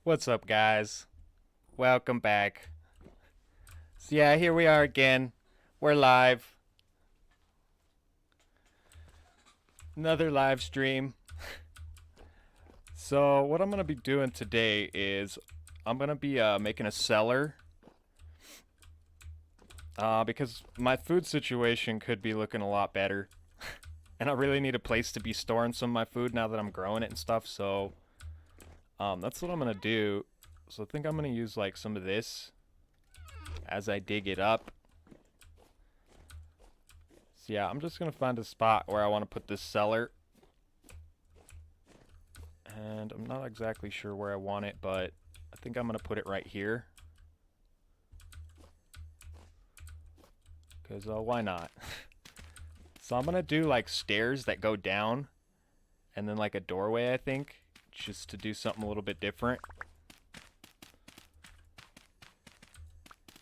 What's up, guys? Welcome back. So yeah, here we are again. We're live. Another live stream. So what I'm gonna be doing today is I'm gonna be making a cellar. Because my food situation could be looking a lot better. And I really need a place to be storing some of my food now that I'm growing it and stuff, so that's what I'm gonna do. So I think I'm gonna use like some of this as I dig it up. So yeah, I'm just gonna find a spot where I want to put this cellar. And I'm not exactly sure where I want it, but I think I'm gonna put it right here. Because why not? So I'm gonna do like stairs that go down and then like a doorway, I think, just to do something a little bit different.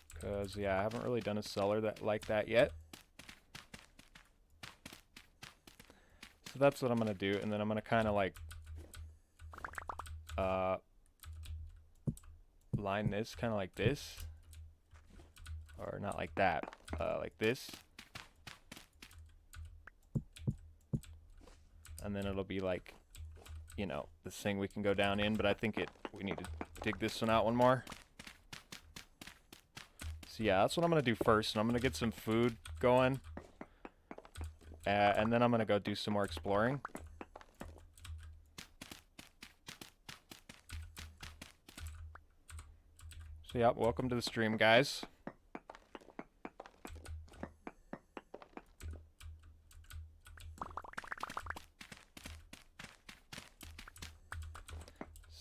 Because yeah, I haven't really done a cellar like that yet. So that's what I'm gonna do, and then I'm gonna kind of like line this kind of like this, or not like that, like this, and then it'll be like, you know, this thing we can go down in. But I think we need to dig this one out one more. So yeah, that's what I'm gonna do first, and I'm gonna get some food going, and then I'm gonna go do some more exploring. So yeah, welcome to the stream, guys.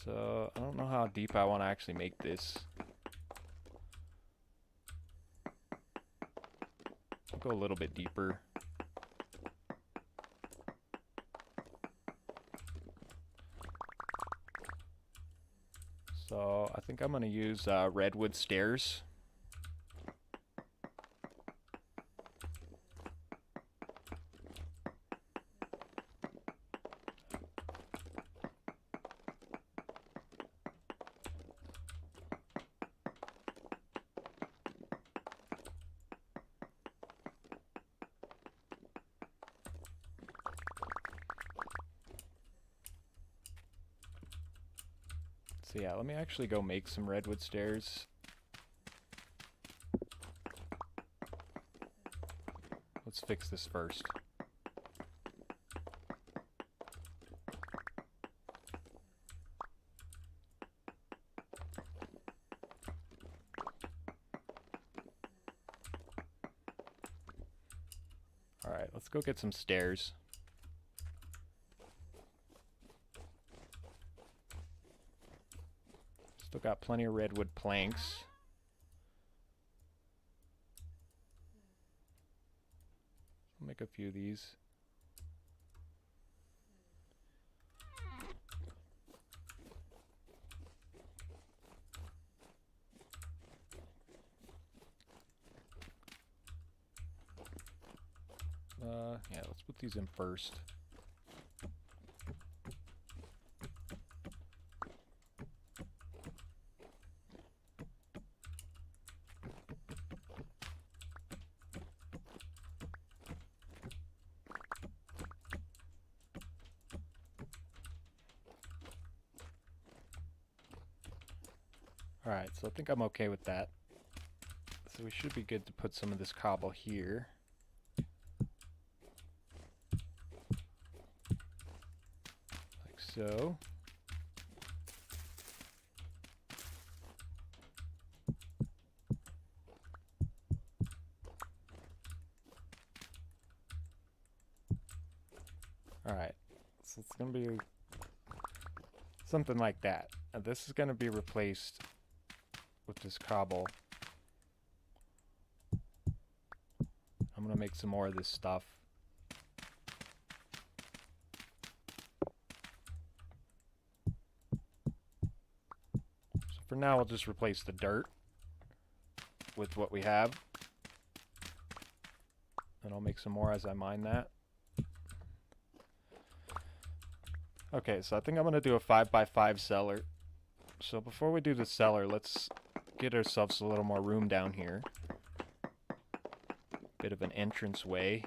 So I don't know how deep I want to actually make this. I'll go a little bit deeper. So I think I'm going to use redwood stairs. So yeah, let me actually go make some redwood stairs. Let's fix this first. Alright, let's go get some stairs. Still got plenty of redwood planks. I'll make a few of these. Yeah, let's put these in first. Alright, so I think I'm okay with that. So we should be good to put some of this cobble here. Like so. Alright, so it's going to be something like that. And this is going to be replaced with this cobble. I'm going to make some more of this stuff. So for now, we'll just replace the dirt with what we have. And I'll make some more as I mine that. Okay, so I think I'm going to do a 5x5 cellar. So before we do the cellar, let's get ourselves a little more room down here. Bit of an entrance way.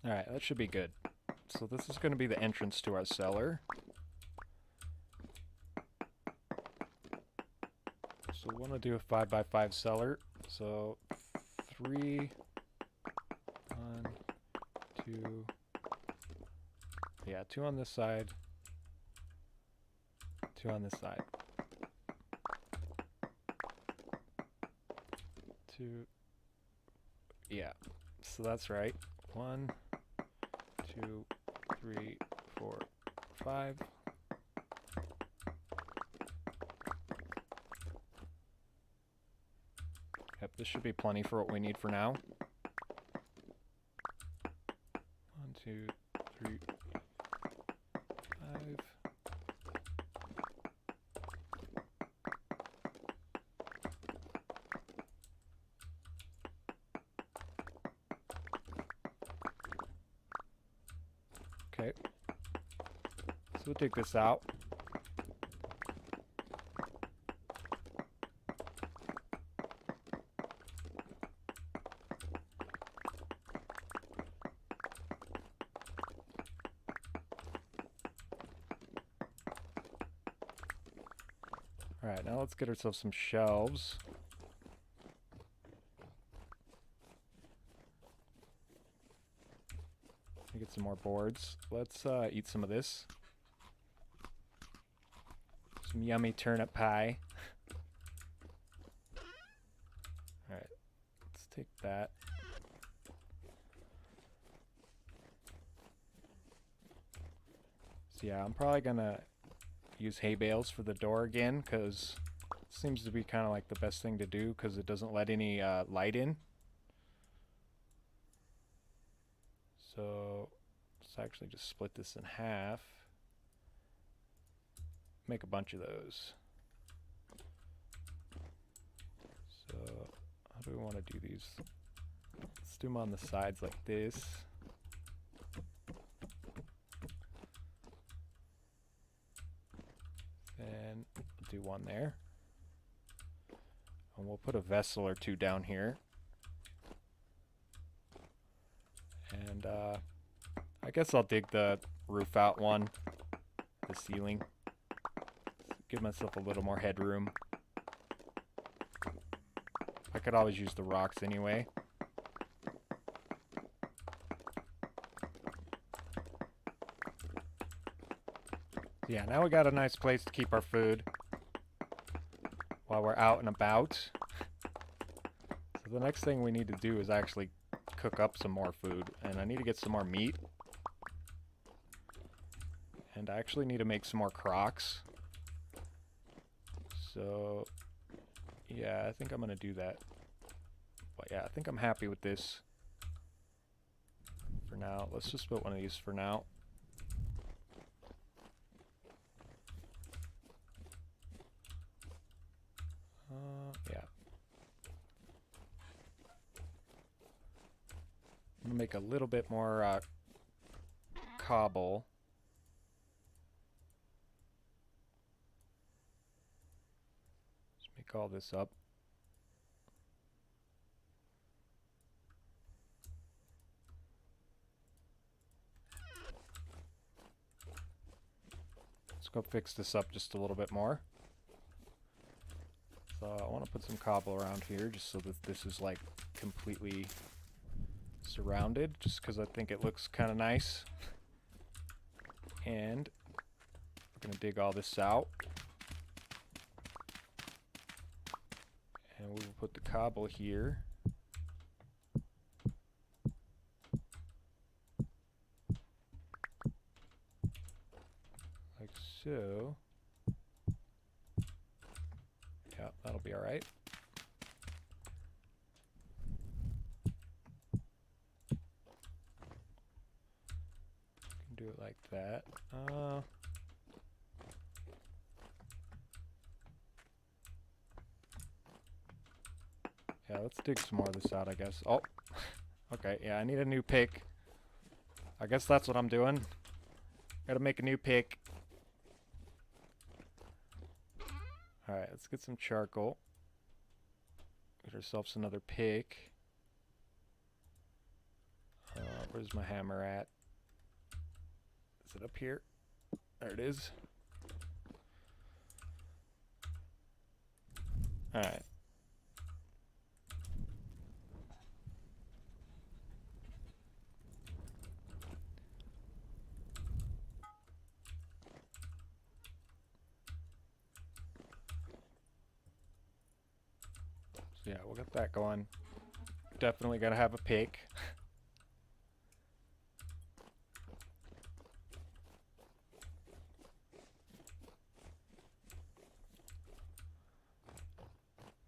Alright, that should be good. So this is going to be the entrance to our cellar. So we want to do a 5x5 cellar. So 3, 1, 2, yeah, 2 on this side, 2 on this side. 2, yeah, so that's right. 1, 2, 3, 4, 5. Yep, this should be plenty for what we need for now. 1, 2, 3, 5. Okay. So we'll take this out. Alright, now let's get ourselves some shelves. Get some more boards. Let's eat some of this. Some yummy turnip pie. Alright, let's take that. So yeah, I'm probably gonna use hay bales for the door again, because it seems to be kind of like the best thing to do, because it doesn't let any light in. So let's actually just split this in half. Make a bunch of those. So how do we want to do these? Let's do them on the sides like this. And do one there. And we'll put a vessel or two down here. And I guess I'll dig the roof out one, the ceiling. Give myself a little more headroom. I could always use the rocks anyway. Yeah, now we got a nice place to keep our food while we're out and about. So the next thing we need to do is actually cook up some more food, and I need to get some more meat. And I actually need to make some more crocks. So yeah, I think I'm gonna do that. But yeah, I think I'm happy with this for now. Let's just put one of these for now. Yeah. I'm gonna make a little bit more cobble. Let's make all this up. Let's go fix this up just a little bit more. So I want to put some cobble around here just so that this is like completely surrounded, just because I think it looks kind of nice. And we're going to dig all this out. And we will put the cobble here. Like so. Yeah, that'll be all right. do it like that. Yeah, let's dig some more of this out, I guess. Oh, okay, yeah, I need a new pick. I guess that's what I'm doing. Gotta make a new pick. Alright, let's get some charcoal. Get ourselves another pick. Where's my hammer at? Is it up here? There it is. Alright. So yeah, we'll get that going. Definitely gotta have a pick.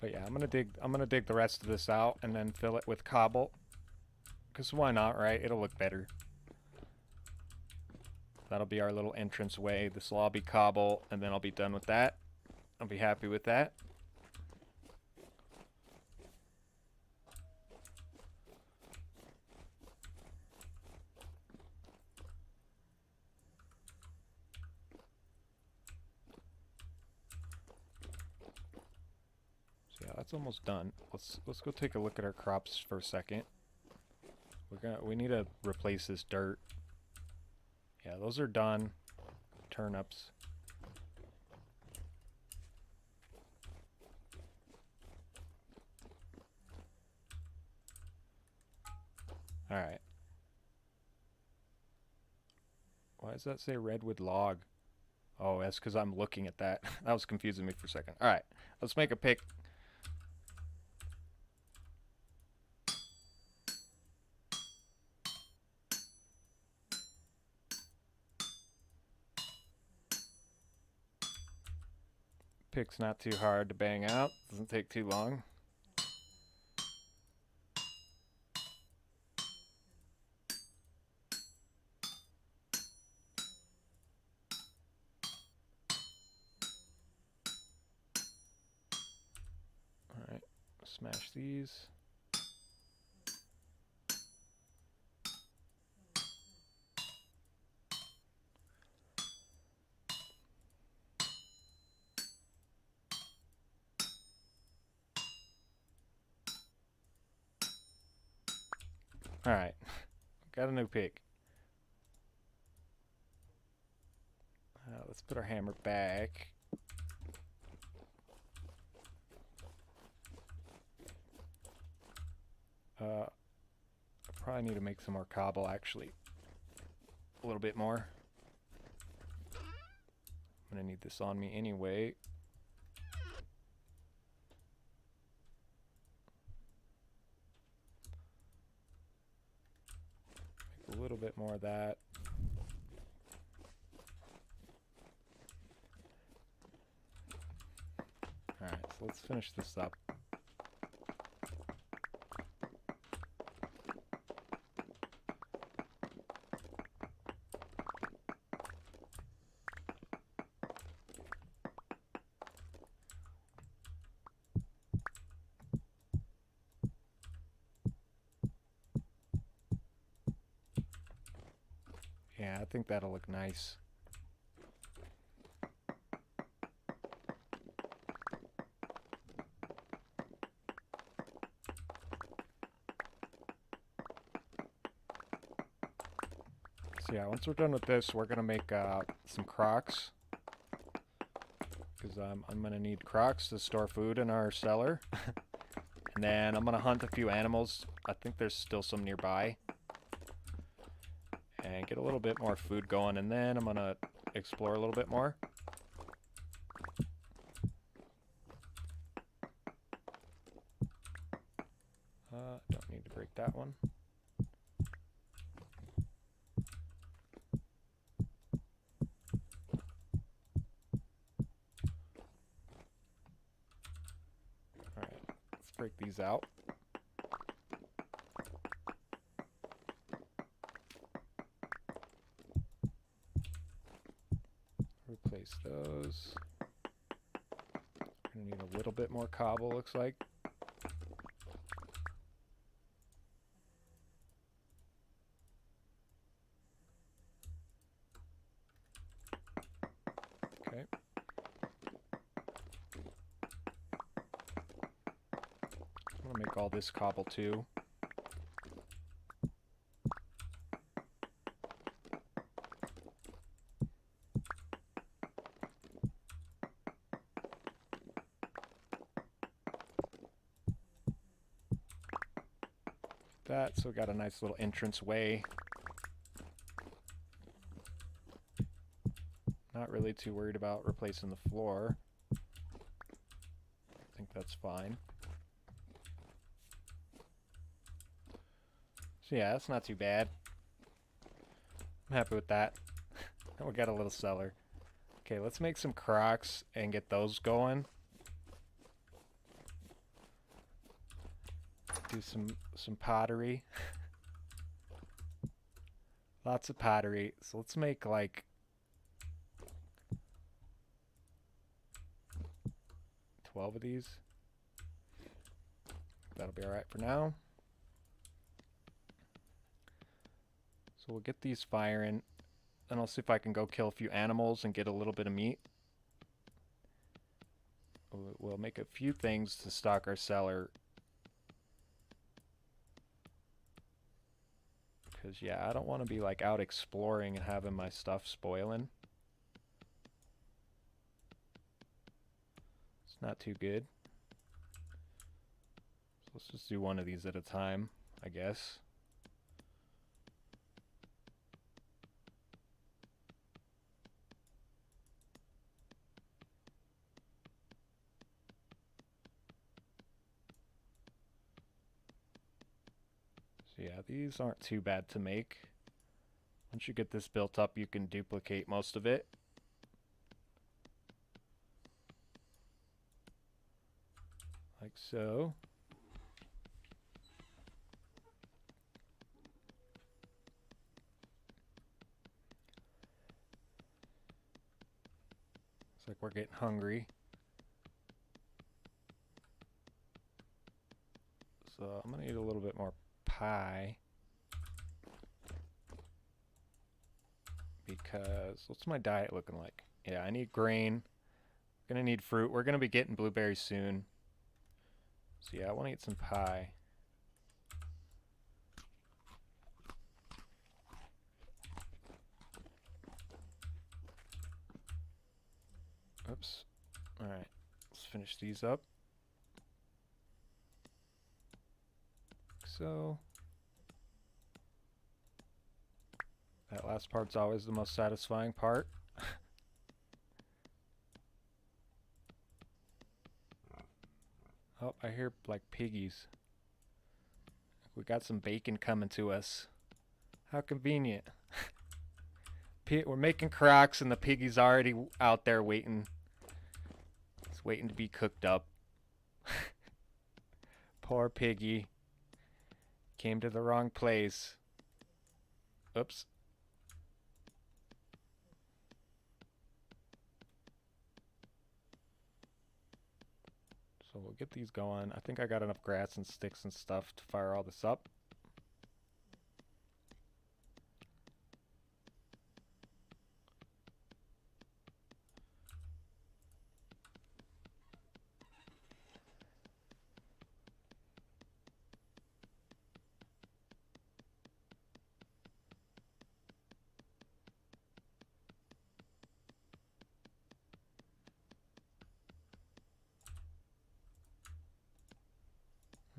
But yeah, I'm gonna dig the rest of this out and then fill it with cobble. 'Cause why not, right? It'll look better. That'll be our little entrance way. This will all be cobble, and then I'll be done with that. I'll be happy with that. So yeah, that's almost done. Let's go take a look at our crops for a second. We need to replace this dirt. Yeah, those are done. Turnips. Alright. Why does that say redwood log? Oh, that's because I'm looking at that. That was confusing me for a second. Alright, let's make a pick. Pick's not too hard to bang out. Doesn't take too long. Alright, smash these. Alright, got a new pick. Let's put our hammer back. I probably need to make some more cobble, actually. A little bit more. I'm gonna need this on me anyway. Make a little bit more of that. Alright, so let's finish this up. Yeah, I think that'll look nice. So yeah, once we're done with this, we're gonna make some crocks. Because I'm gonna need crocks to store food in our cellar. And then I'm gonna hunt a few animals. I think there's still some nearby. And get a little bit more food going, and then I'm gonna explore a little bit more. Don't need to break that one. Alright, let's break these out. those. Gonna need a little bit more cobble, looks like. Okay. I'm gonna make all this cobble too. That, so we got a nice little entrance way. Not really too worried about replacing the floor. I think that's fine. So yeah, that's not too bad. I'm happy with that. We got a little cellar. Okay, let's make some crocks and get those going. Do some pottery. Lots of pottery. So let's make like 12 of these. That'll be alright for now. So we'll get these firing, and I'll see if I can go kill a few animals and get a little bit of meat. We'll make a few things to stock our cellar. Because, yeah, I don't want to be like out exploring and having my stuff spoiling. It's not too good. So let's just do one of these at a time, I guess. So yeah, these aren't too bad to make. Once you get this built up, you can duplicate most of it. Like so. Looks like we're getting hungry. So I'm gonna eat a little bit more pie. Because what's my diet looking like? Yeah, I need grain. Gonna need fruit. We're gonna be getting blueberries soon. So yeah, I wanna eat some pie. Oops. Alright, let's finish these up. So that last part's always the most satisfying part. Oh, I hear like piggies. We got some bacon coming to us. How convenient. We're making crocks and the piggy's already out there waiting. It's waiting to be cooked up. Poor piggy. Came to the wrong place. Oops. So we'll get these going. I think I got enough grass and sticks and stuff to fire all this up.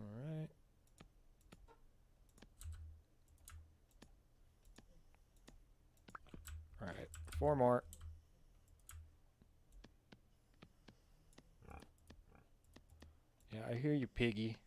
Alright. Alright, 4 more. Yeah, I hear you, piggy.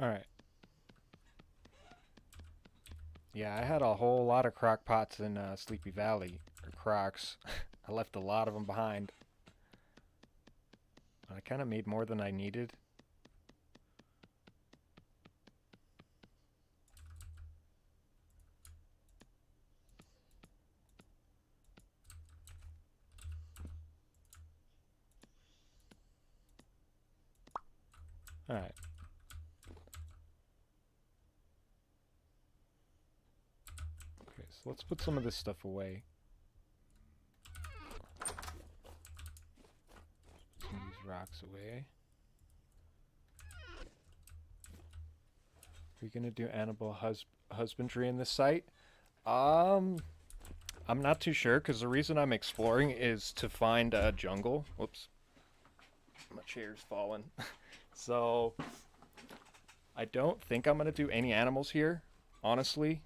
Alright. Yeah, I had a whole lot of crock pots in Sleepy Valley. Or crocs. I left a lot of them behind. I kind of made more than I needed. Alright. Okay, so let's put some of this stuff away. Put some of these rocks away. Are we gonna do animal husbandry in this site? I'm not too sure, because the reason I'm exploring is to find a jungle. Whoops. My chair's fallen. So, I don't think I'm gonna do any animals here, honestly.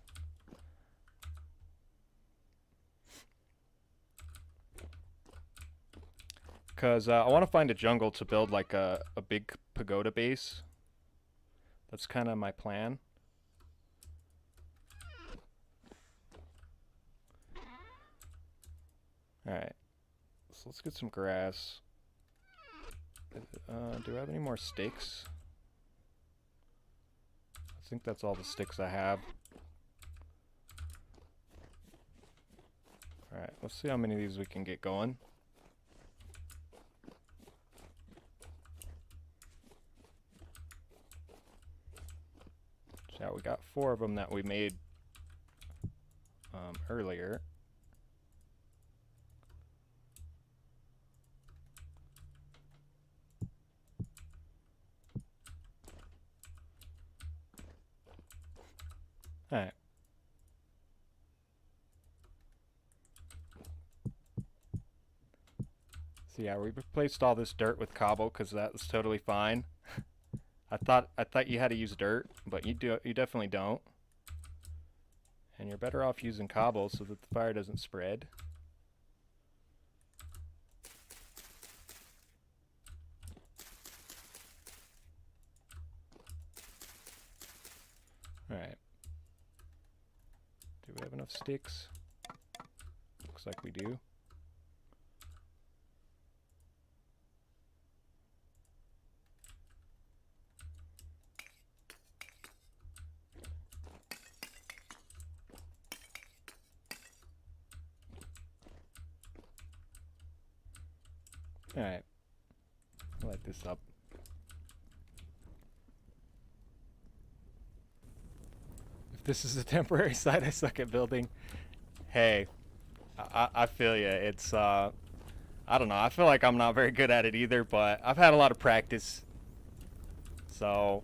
Because I want to find a jungle to build like a big pagoda base. That's kind of my plan. Alright. So let's get some grass. Do I have any more sticks? I think that's all the sticks I have. Alright, let's see how many of these we can get going. So we got 4 of them that we made earlier. Alright. So yeah, we replaced all this dirt with cobble because that was totally fine. I thought you had to use dirt, but you definitely don't. And you're better off using cobble so that the fire doesn't spread. Alright. Do we have enough sticks? Looks like we do. Alright. Light this up. If this is a temporary site I suck at building, hey, I feel ya. It's, I don't know. I feel like I'm not very good at it either, but I've had a lot of practice. So,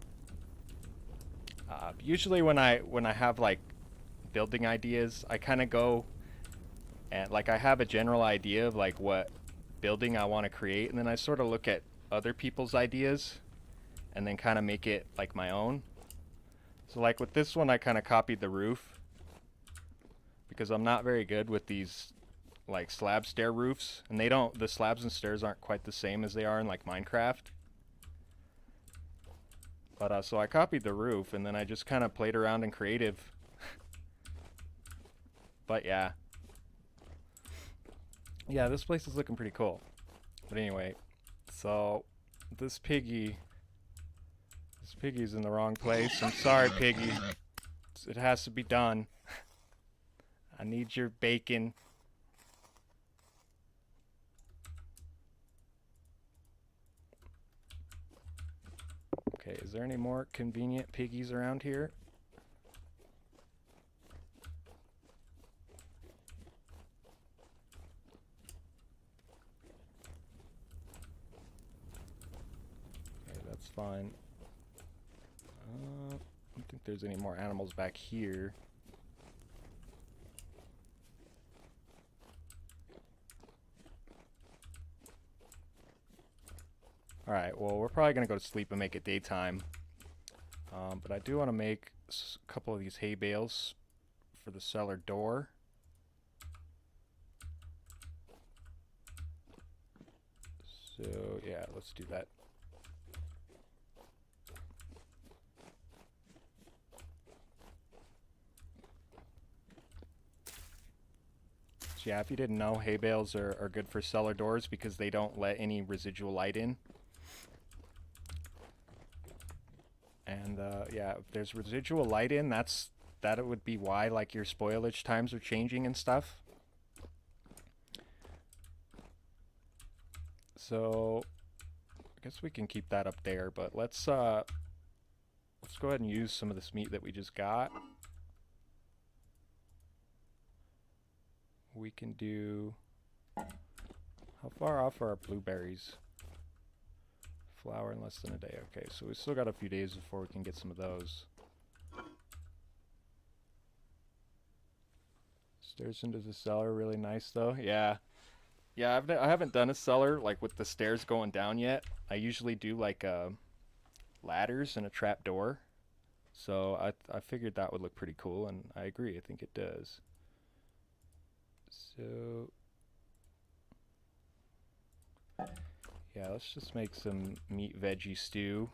usually when I have, like, building ideas, I kind of go and, like, I have a general idea of, like, what building I want to create, and then I sort of look at other people's ideas and then kind of make it like my own. So like with this one I kind of copied the roof because I'm not very good with these like slab stair roofs, and the slabs and stairs aren't quite the same as they are in like Minecraft. But so I copied the roof and then I just kind of played around in creative. But yeah. Yeah, this place is looking pretty cool. But anyway, so this piggy's in the wrong place. I'm sorry, piggy. It has to be done. I need your bacon. Okay, is there any more convenient piggies around here? Fine. I don't think there's any more animals back here. Alright, well, we're probably going to go to sleep and make it daytime. But I do want to make a couple of these hay bales for the cellar door. So, yeah, let's do that. yeah, if you didn't know, hay bales are good for cellar doors because they don't let any residual light in. And yeah, if there's residual light in, that it would be why like your spoilage times are changing and stuff. So I guess we can keep that up there, but let's go ahead and use some of this meat that we just got. We can do, how far off are our blueberries? Flower in less than a day. Okay, so we still got a few days before we can get some of those. Stairs into the cellar, really nice though. Yeah. Yeah, I haven't done a cellar like with the stairs going down yet. I usually do like ladders and a trap door. So I figured that would look pretty cool, and I agree. I think it does. So yeah, let's just make some meat veggie stew.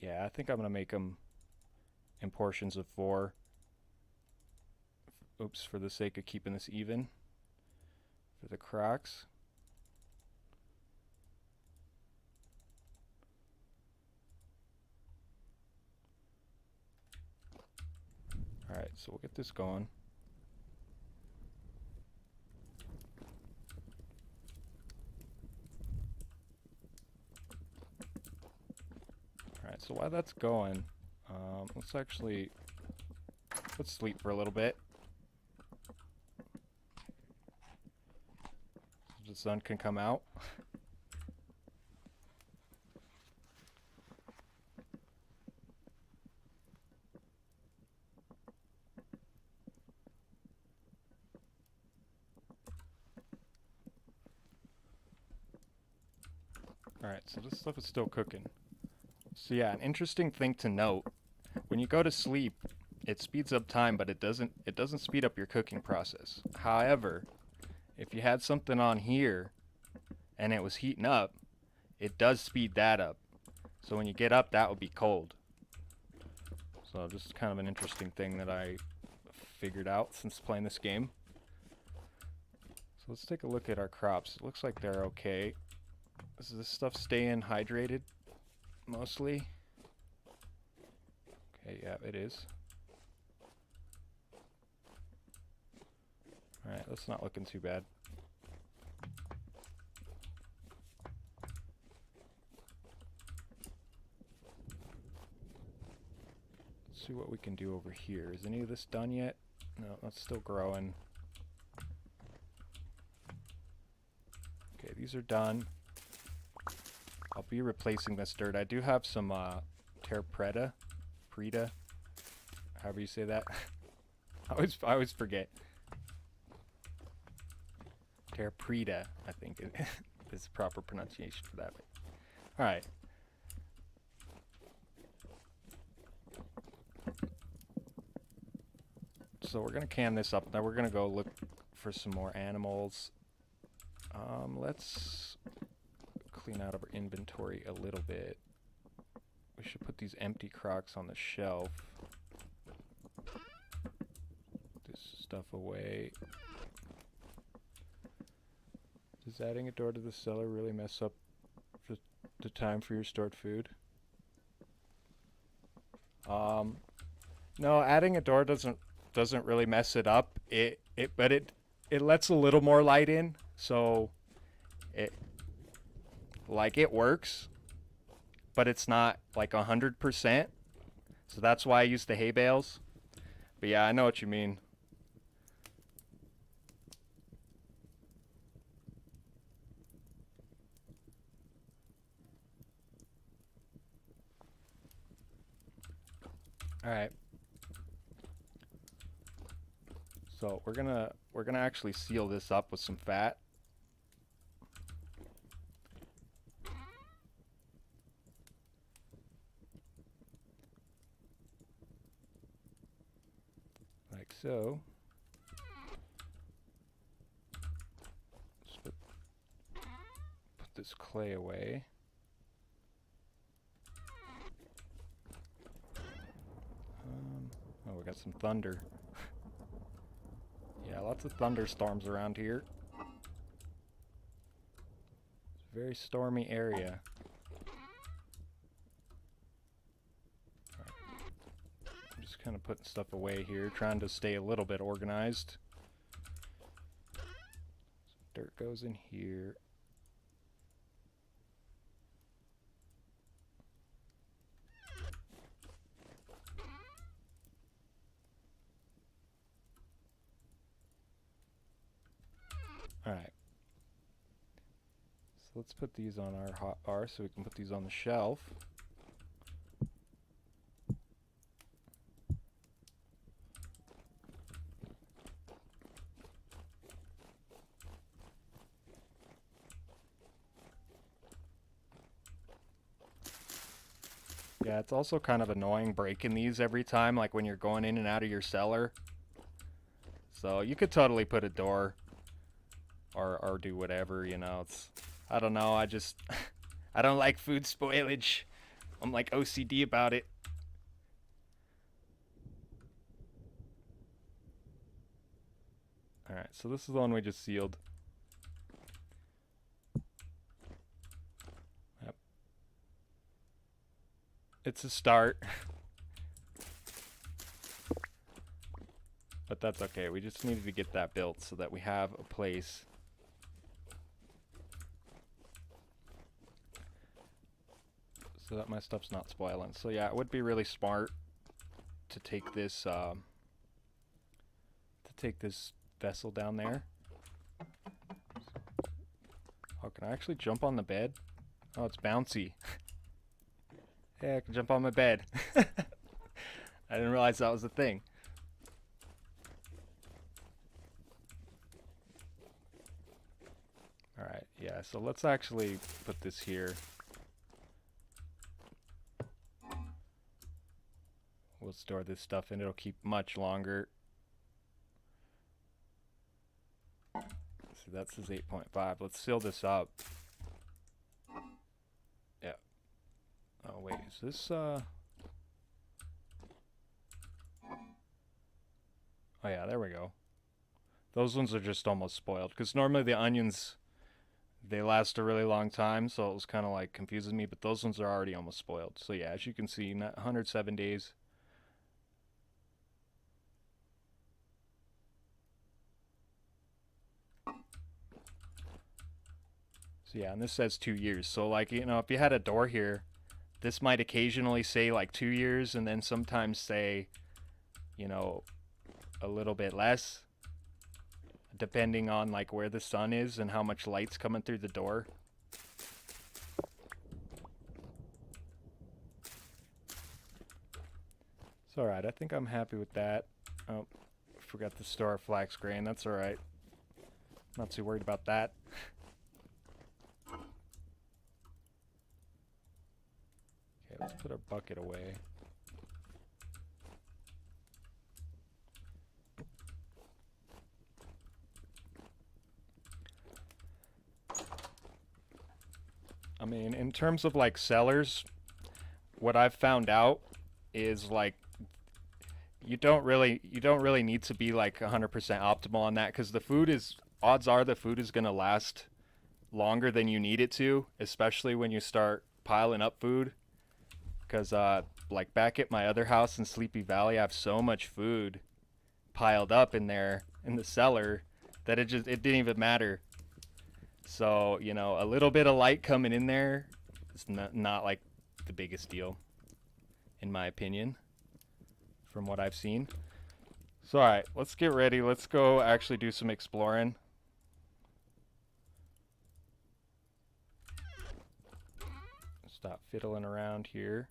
Yeah, I think I'm gonna make them in portions of 4. Oops, for the sake of keeping this even. For the Crocs. Alright, so we'll get this going. Alright, so while that's going, let's sleep for a little bit. So the sun can come out. Alright, so this stuff is still cooking. So yeah, an interesting thing to note, when you go to sleep, it speeds up time, but it doesn't speed up your cooking process. However, if you had something on here and it was heating up, it does speed that up. So when you get up, that would be cold. So this is kind of an interesting thing that I figured out since playing this game. So let's take a look at our crops. It looks like they're okay. Does this stuff staying hydrated mostly? Okay, yeah, it is. Alright, that's not looking too bad. Let's see what we can do over here. Is any of this done yet? No, that's still growing. Okay, these are done. I'll be replacing this dirt. I do have some Preda, however you say that. I always forget. Preda, I think is the proper pronunciation for that. All right. So we're gonna can this up. Now we're gonna go look for some more animals. Let's clean out of our inventory a little bit. We should put these empty Crocs on the shelf. Put this stuff away. Does adding a door to the cellar really mess up the time for your stored food? No, adding a door doesn't really mess it up. But it lets a little more light in, so it works, but it's not like 100%. So that's why I use the hay bales. But yeah, I know what you mean. All right. So we're gonna actually seal this up with some fat. Like so. this clay away. Oh, we got some thunder. Yeah, lots of thunderstorms around here. It's a very stormy area. I'm just kind of putting stuff away here, trying to stay a little bit organized. Some dirt goes in here. Alright. So let's put these on our hotbar so we can put these on the shelf. Yeah, it's also kind of annoying breaking these every time, like when you're going in and out of your cellar. So you could totally put a door or do whatever, you know. It's, I don't know, I just I don't like food spoilage. I'm like OCD about it. Alright, so this is the one we just sealed. Yep. It's a start. But that's okay, we just needed to get that built so that we have a place. So that my stuff's not spoiling. So yeah, it would be really smart to take this vessel down there. Oh, can I actually jump on the bed? Oh, it's bouncy. Hey, I can jump on my bed. I didn't realize that was a thing. Alright, yeah, so let's actually put this here. We'll store this stuff and it'll keep much longer. So that says 8.5. Let's seal this up. Yeah. Oh wait, is this Oh yeah, there we go. Those ones are just almost spoiled because normally the onions, they last a really long time, so it was kind of like confusing me, but those ones are already almost spoiled. So yeah, as you can see, 107 days. So yeah, and this says 2 years. So like, you know, if you had a door here, this might occasionally say like 2 years and then sometimes say, you know, a little bit less, depending on like where the sun is and how much light's coming through the door. It's alright, I think I'm happy with that. Oh, forgot to store flax grain, that's alright. Not too worried about that. Okay, let's put our bucket away. I mean, in terms of like cellars, what I've found out is like you don't really need to be like 100% optimal on that, because the food is, odds are the food is going to last longer than you need it to, especially when you start piling up food. Because like back at my other house in Sleepy Valley, I have so much food piled up in there in the cellar that it didn't even matter. So, you know, a little bit of light coming in there is not like the biggest deal, in my opinion, from what I've seen. So, alright, let's get ready. Let's go actually do some exploring. Stop fiddling around here.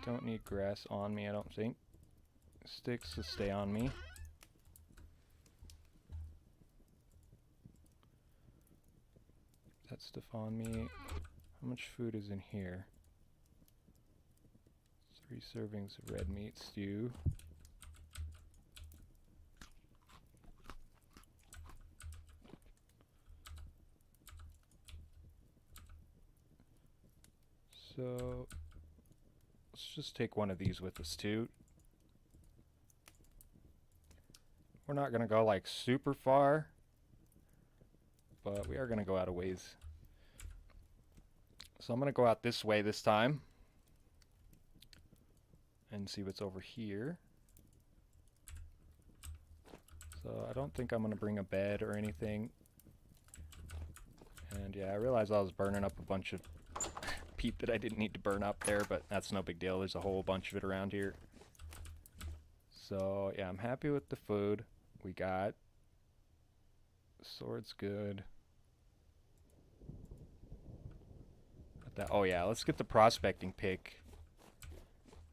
Don't need grass on me, I don't think. Sticks will stay on me. That stuff on me. How much food is in here? 3 servings of red meat stew. So let's just take one of these with us too. We're not gonna go like super far, but we are gonna go out a ways. So I'm gonna go out this way this time and see what's over here. So I don't think I'm gonna bring a bed or anything. And yeah, I realized I was burning up a bunch of peat that I didn't need to burn up there, but that's no big deal. There's a whole bunch of it around here. So yeah, I'm happy with the food we got. Sword's good. Oh yeah, let's get the prospecting pick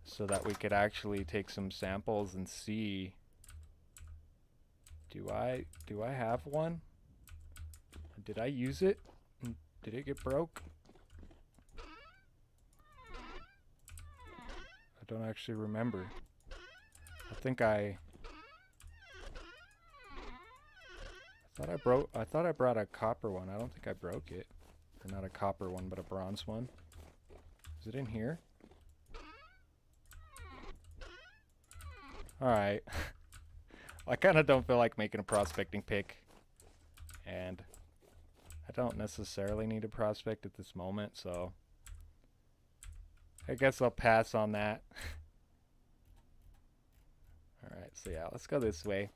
so that we could actually take some samples and see. Do I have one? Did I use it? Did it get broke? I don't actually remember. I thought I brought a copper one. I don't think I broke it. Or not a copper one, but a bronze one. Is it in here? Alright. I kind of don't feel like making a prospecting pick. And I don't necessarily need a prospect at this moment, so I guess I'll pass on that. Alright, so yeah, let's go this way.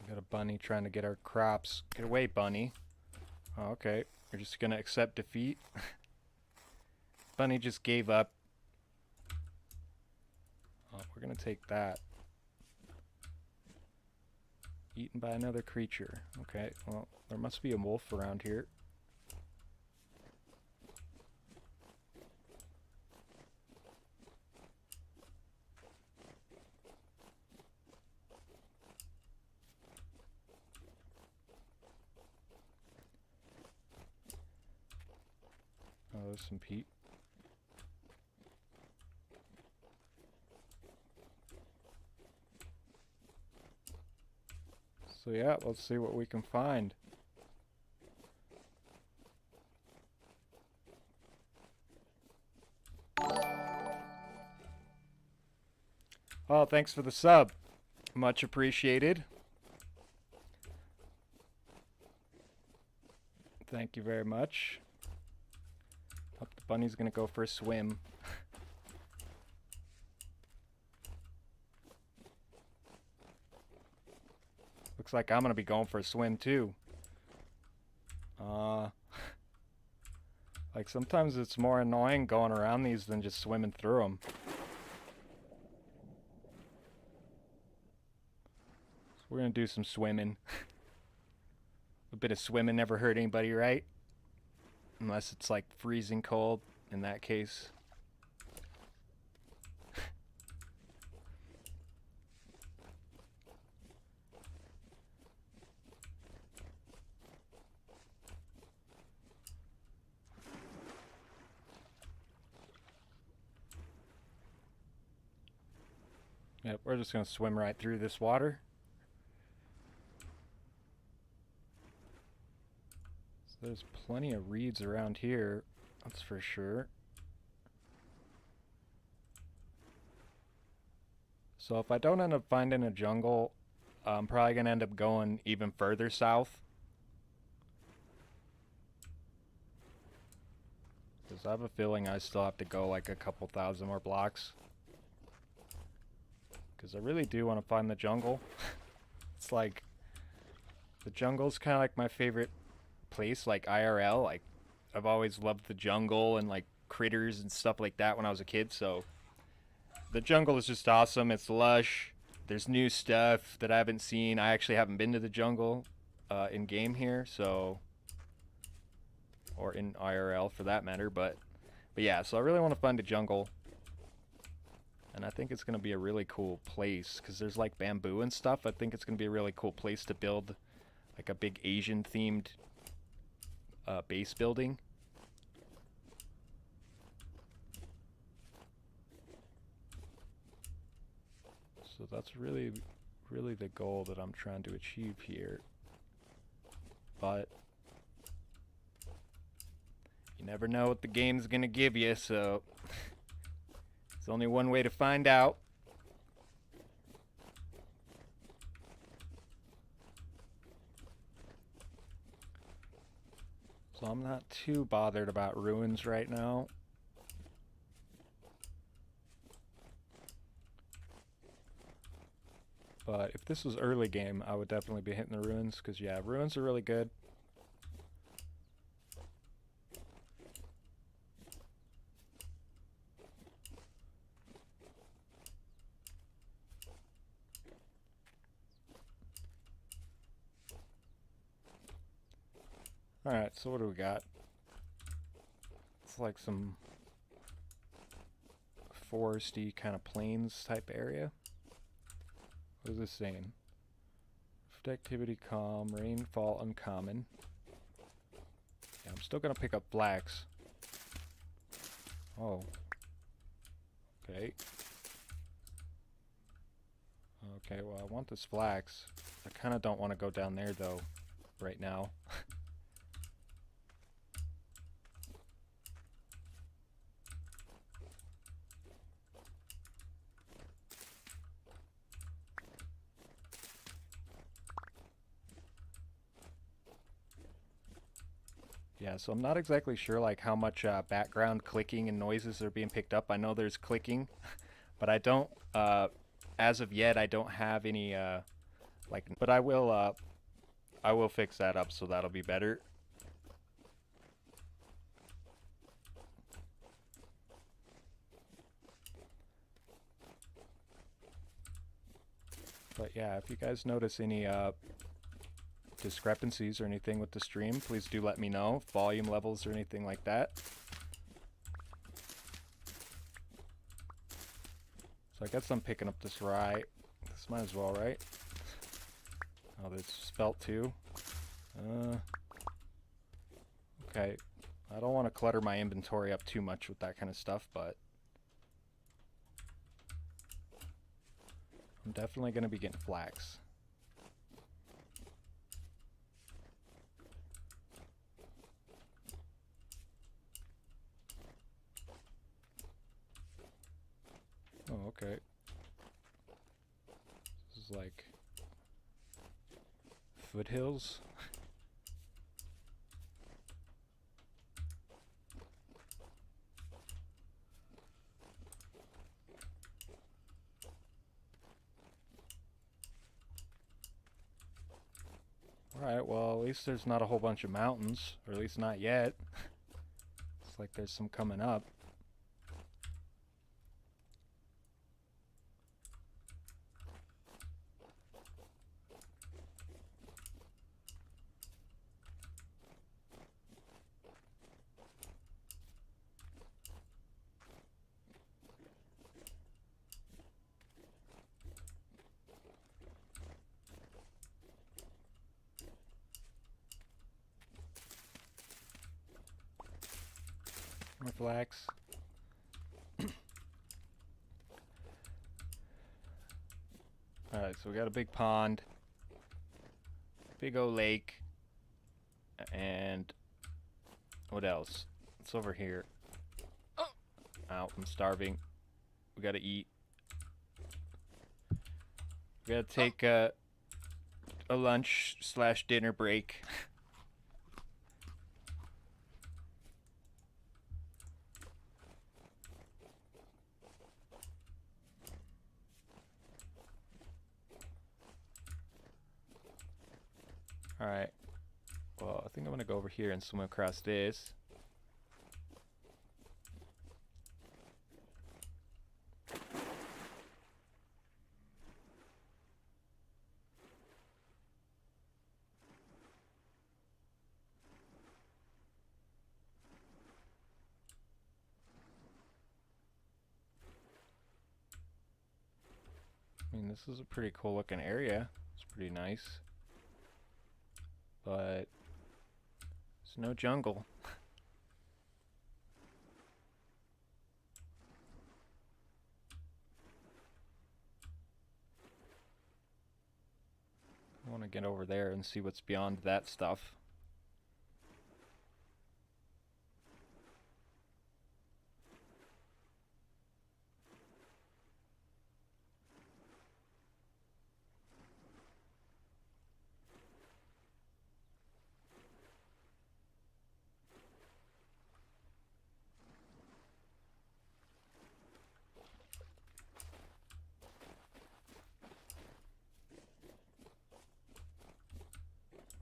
Got a bunny trying to get our crops. Get away, bunny. Oh, okay. You're just gonna accept defeat? Bunny just gave up. Oh, we're gonna take that. Eaten by another creature. Okay, well, there must be a wolf around here. Oh, there's some peat. So yeah, let's see what we can find. Oh, thanks for the sub. Much appreciated. Thank you very much. Hope the bunny's gonna go for a swim. Looks like I'm gonna be going for a swim too. Like sometimes it's more annoying going around these than just swimming through them. So we're gonna do some swimming. A bit of swimming never hurt anybody, right? Unless it's like freezing cold, in that case. Yep, we're just gonna swim right through this water. So there's plenty of reeds around here, that's for sure. So if I don't end up finding a jungle, I'm probably gonna end up going even further south. Because I have a feeling I still have to go like a couple thousand more blocks. Because I really do want to find the jungle. It's like, the jungle's kind of like my favorite place, like IRL. Like, I've always loved the jungle and like critters and stuff like that when I was a kid, so the jungle is just awesome. It's lush. There's new stuff that I haven't seen. I actually haven't been to the jungle in game here, so, or in IRL for that matter, but yeah, so I really want to find a jungle. And I think it's going to be a really cool place because there's like bamboo and stuff. I think it's going to be a really cool place to build like a big Asian themed base building. that's really the goal that I'm trying to achieve here. But you never know what the game's gonna give you, so there's only one way to find out. So I'm not too bothered about ruins right now. But if this was early game, I would definitely be hitting the ruins, because yeah, ruins are really good. Alright, so what do we got? It's like some foresty kind of plains type area. What is this saying? Food activity calm, rainfall uncommon. Yeah, I'm still gonna pick up flax. Oh. Okay. Okay, well I want this flax. I kinda don't want to go down there though, right now. Yeah, so I'm not exactly sure like how much background clicking and noises are being picked up. I know there's clicking, but I don't, as of yet, I don't have any, but I will fix that up, so that'll be better. But yeah, if you guys notice any, discrepancies or anything with the stream, please do let me know. Volume levels or anything like that. So I guess I'm picking up this rye. This might as well, right? Oh, there's spelt too. Okay. I don't want to clutter my inventory up too much with that kind of stuff, but I'm definitely going to be getting flax. Oh, okay. This is like foothills. Alright, well, at least there's not a whole bunch of mountains, or at least not yet. It's like there's some coming up. More flax. Alright, so we got a big pond, big old lake, and what else? What's over here? Oh! Ow, I'm starving. We gotta eat. We gotta take a lunch / dinner break. Alright. Well, I think I'm gonna go over here and swim across this. I mean, this is a pretty cool looking area. It's pretty nice. But there's no jungle. get over there and see what's beyond that stuff.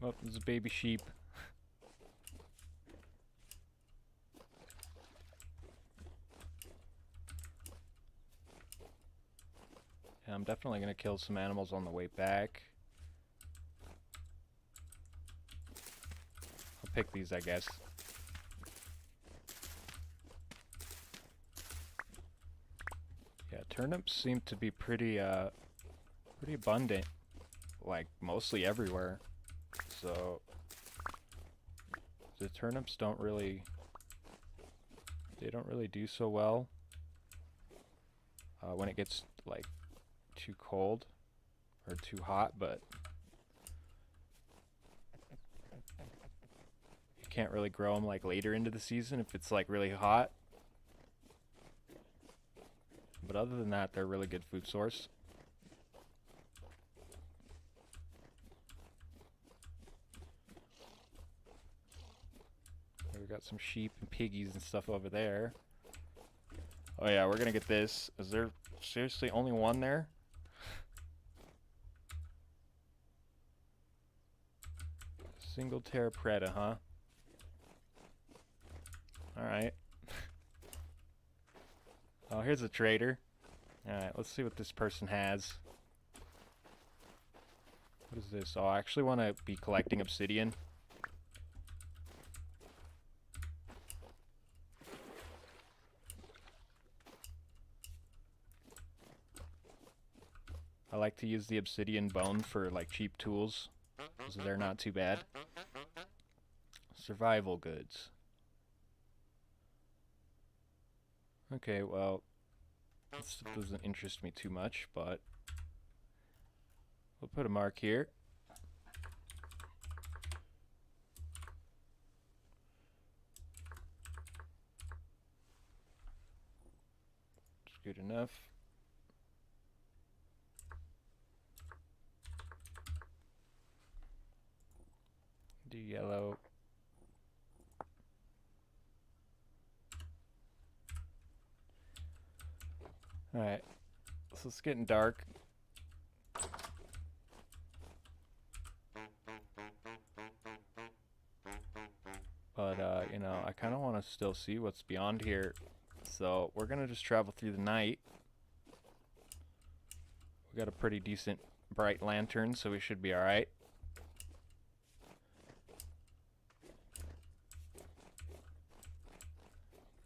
Oh, there's a baby sheep. Yeah, I'm definitely gonna kill some animals on the way back. I'll pick these, I guess. Yeah, turnips seem to be pretty abundant, like mostly everywhere. So the turnips don't really do so well when it gets like too cold or too hot, but you can't really grow them like later into the season if it's like really hot. But other than that, they're a really good food source. We got some sheep and piggies and stuff over there. Oh yeah, we're gonna get this. Is there seriously only one there? Single tear preda, huh? Alright. Oh, here's a trader. Alright, let's see what this person has. What is this? Oh, I actually want to be collecting obsidian. I like to use the obsidian bone for like cheap tools, so they're not too bad. Survival goods. Okay, well, this doesn't interest me too much, but we'll put a mark here. It's good enough. Do yellow. Alright, so it's getting dark. But, you know, I kind of want to still see what's beyond here. So we're going to just travel through the night. We got a pretty decent bright lantern, so we should be alright.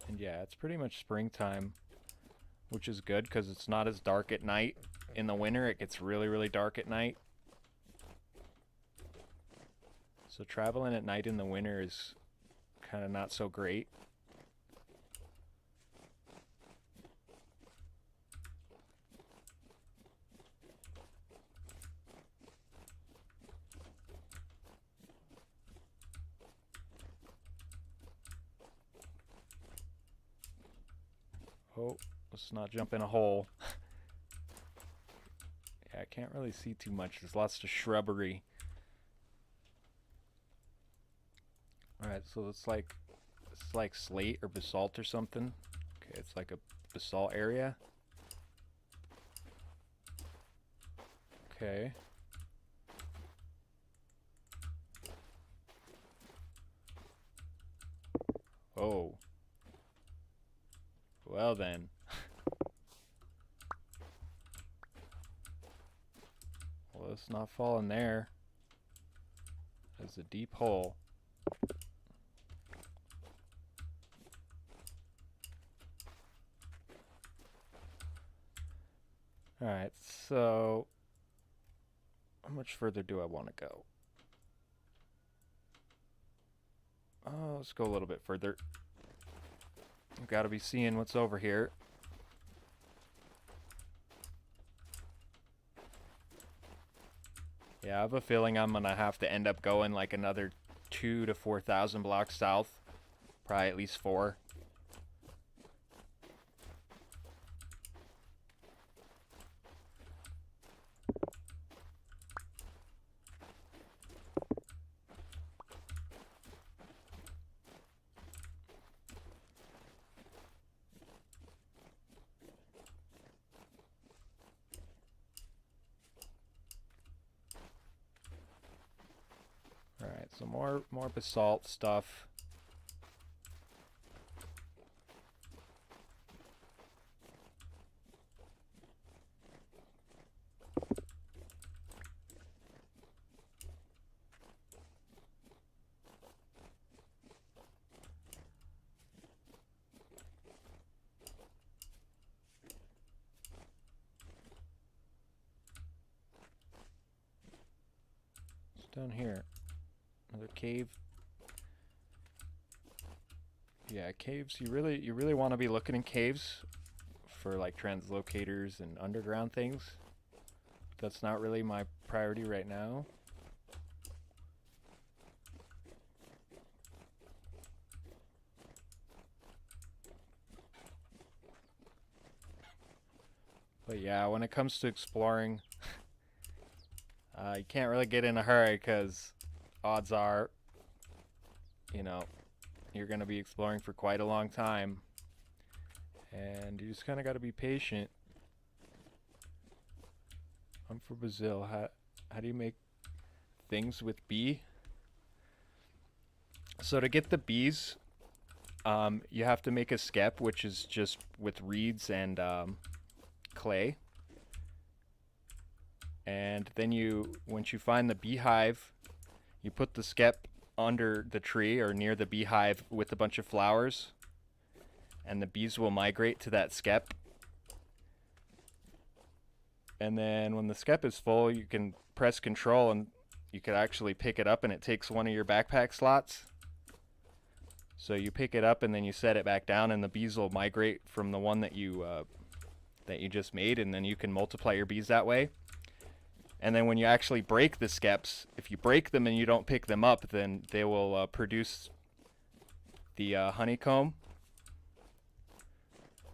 And yeah, it's pretty much springtime, which is good because it's not as dark at night. In the winter, it gets really, really dark at night. So traveling at night in the winter is kind of not so great. Oh, let's not jump in a hole. Yeah, I can't really see too much. There's lots of shrubbery. Alright, so it's like slate or basalt or something. Okay, it's like a basalt area. Okay. Oh. Well then. Well, let's not fall in there. There's a deep hole. Alright, so how much further do I want to go? Oh, let's go a little bit further. I've got to be seeing what's over here. Yeah, I have a feeling I'm gonna have to end up going like another 2 to 4,000 blocks south. Probably at least 4. Alright, so more basalt stuff. What's down here? Another cave. Yeah, caves. You really want to be looking in caves for like translocators and underground things. That's not really my priority right now. But yeah, when it comes to exploring, you can't really get in a hurry because odds are, you know, you're going to be exploring for quite a long time. And you just kind of got to be patient. I'm from Brazil. How do you make things with bee? So to get the bees, you have to make a skep, which is just with reeds and clay. And then once you find the beehive, you put the skep under the tree or near the beehive with a bunch of flowers, and the bees will migrate to that skep. And then when the skep is full, you can press control and you could actually pick it up, and it takes one of your backpack slots. So you pick it up and then you set it back down, and the bees will migrate from the one that you just made, and then you can multiply your bees that way. And then when you actually break the skeps, if you break them and you don't pick them up, then they will produce the honeycomb.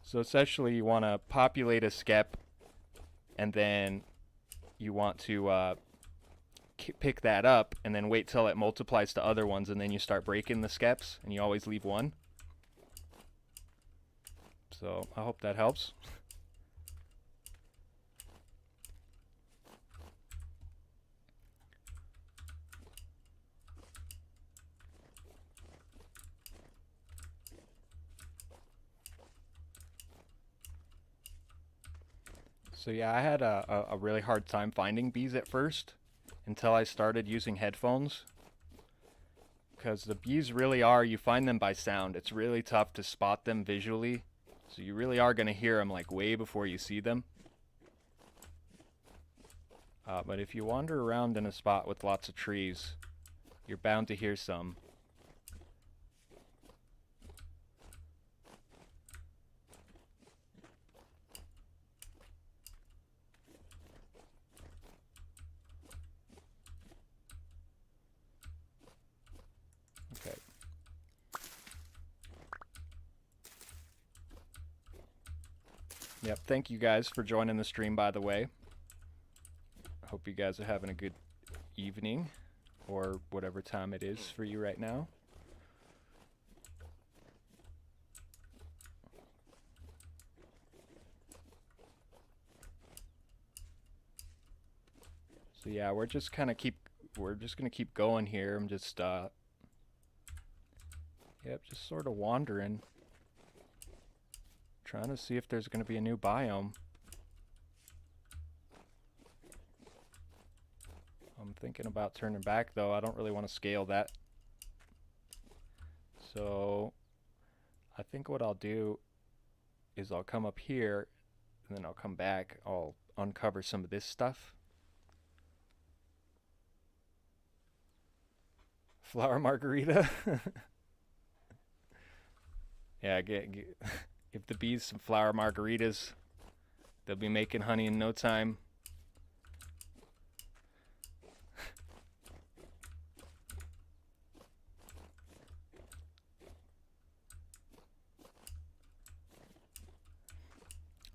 So essentially you want to populate a skep, and then you want to pick that up and then wait till it multiplies to other ones, and then you start breaking the skeps, and you always leave one. So I hope that helps. So yeah, I had a really hard time finding bees at first until I started using headphones. Because the bees really are, you find them by sound. It's really tough to spot them visually. So you really are going to hear them like way before you see them. But if you wander around in a spot with lots of trees, you're bound to hear some. Okay. Yep, thank you guys for joining the stream, by the way. I hope you guys are having a good evening, or whatever time it is for you right now. So yeah, we're just gonna keep going here. I'm just just sort of wandering, trying to see if there's gonna be a new biome. I'm thinking about turning back though. I don't really want to scale that. So I think what I'll do is I'll come up here and then I'll come back. I'll uncover some of this stuff. Flower margarita. Yeah, give the bees some flower margaritas. They'll be making honey in no time.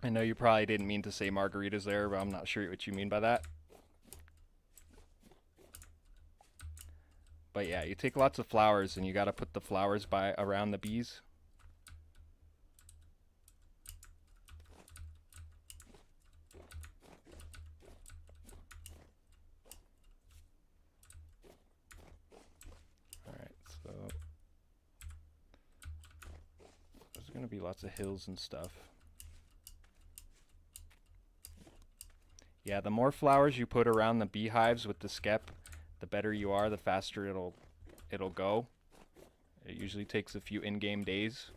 I know you probably didn't mean to say margaritas there, but I'm not sure what you mean by that. But yeah, you take lots of flowers and you gotta put the flowers by around the bees. Alright, so there's gonna be lots of hills and stuff. Yeah, the more flowers you put around the beehives with the skep, the better you are, the faster it'll go. It usually takes a few in-game days.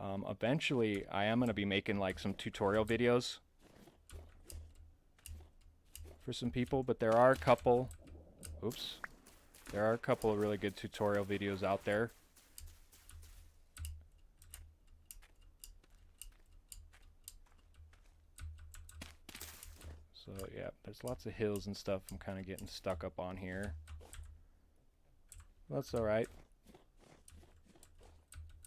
Eventually, I am going to be making like some tutorial videos for some people, but there are a couple, there are a couple of really good tutorial videos out there. So yeah, there's lots of hills and stuff I'm kind of getting stuck up on here. That's alright.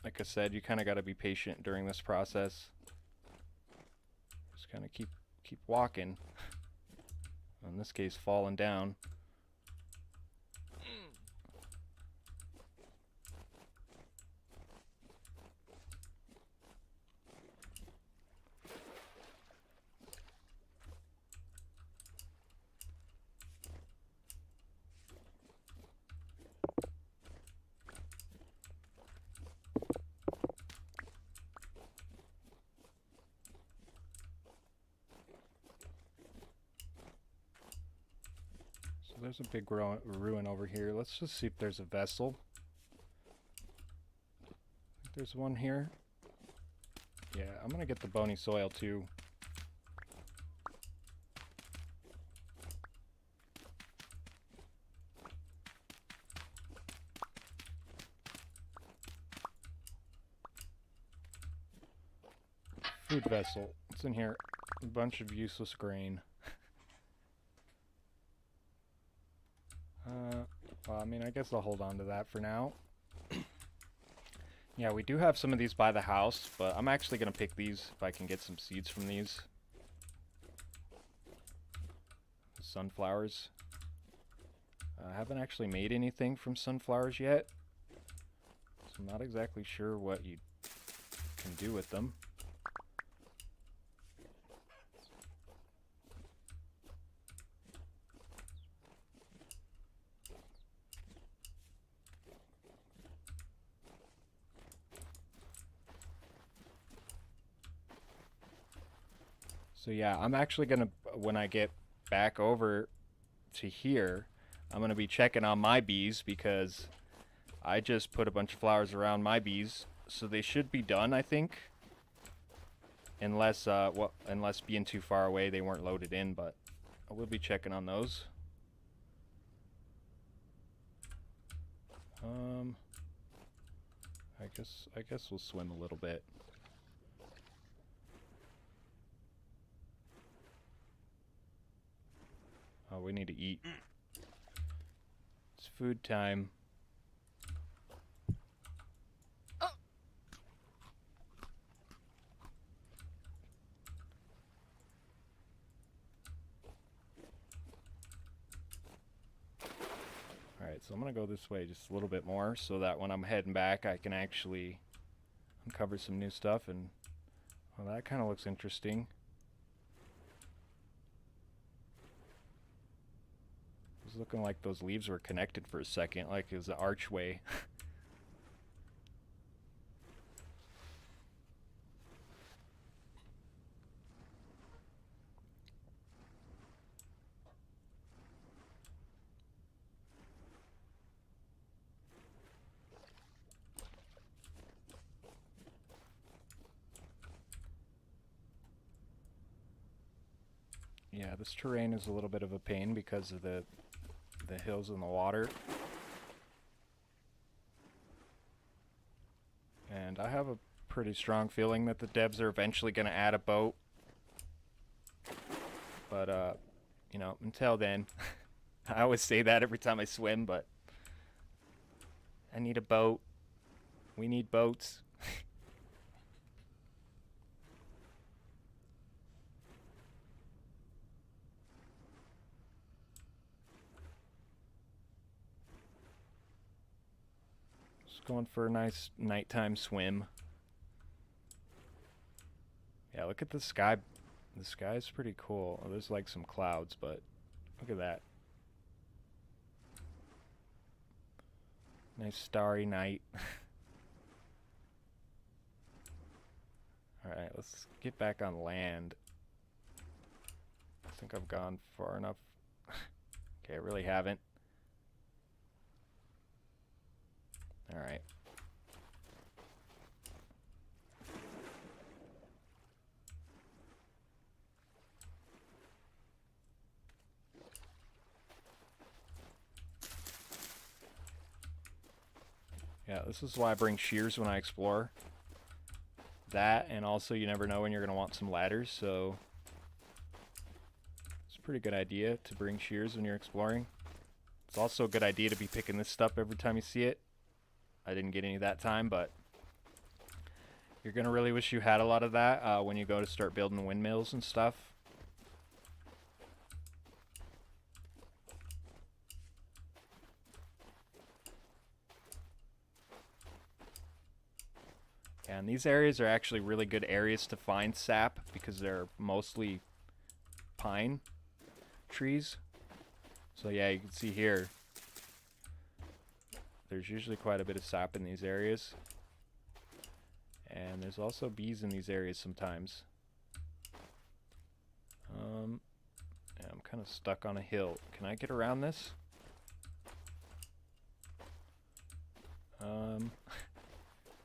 Like I said, you kind of got to be patient during this process. Just kind of keep walking. In this case, falling down. There's a big ruin over here. Let's just see if there's a vessel. There's one here. Yeah, I'm gonna get the bony soil too. Food vessel. What's in here? A bunch of useless grain. Well, I mean, I guess I'll hold on to that for now. Yeah, we do have some of these by the house, but I'm actually going to pick these if I can get some seeds from these. Sunflowers. I haven't actually made anything from sunflowers yet, so I'm not exactly sure what you can do with them. So yeah, I'm actually gonna, when I get back over to here, I'm gonna be checking on my bees because I just put a bunch of flowers around my bees, so they should be done, I think. Unless, unless being too far away, they weren't loaded in, but I will be checking on those. I guess we'll swim a little bit. Oh, we need to eat. It's food time. Alright, so I'm gonna go this way just a little bit more so that when I'm heading back I can actually uncover some new stuff, and well, that kind of looks interesting. It's looking like those leaves were connected for a second, like it was an archway. Yeah, this terrain is a little bit of a pain because of the hills and the water. And I have a pretty strong feeling that the devs are eventually going to add a boat. But, you know, until then, I always say that every time I swim, but I need a boat. We need boats. Just going for a nice nighttime swim. Yeah, look at the sky. The sky's pretty cool. Oh, there's like some clouds, but look at that. Nice starry night. Alright, let's get back on land. I think I've gone far enough. Okay, I really haven't. Alright. Yeah, this is why I bring shears when I explore. That, and also you never know when you're going to want some ladders, so it's a pretty good idea to bring shears when you're exploring. It's also a good idea to be picking this stuff every time you see it. I didn't get any that time, but you're going to really wish you had a lot of that when you go to start building windmills and stuff. And these areas are actually really good areas to find sap because they're mostly pine trees. So yeah, you can see here, there's usually quite a bit of sap in these areas. And there's also bees in these areas sometimes. Yeah, I'm kind of stuck on a hill. Can I get around this?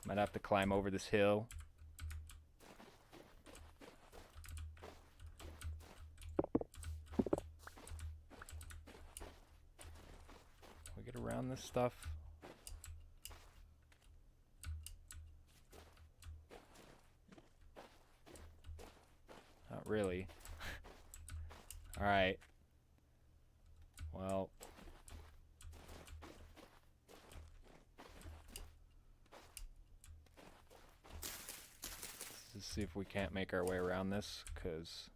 Might have to climb over this hill. We get around this stuff. Not really. Alright. Well. Let's see if we can't make our way around this, because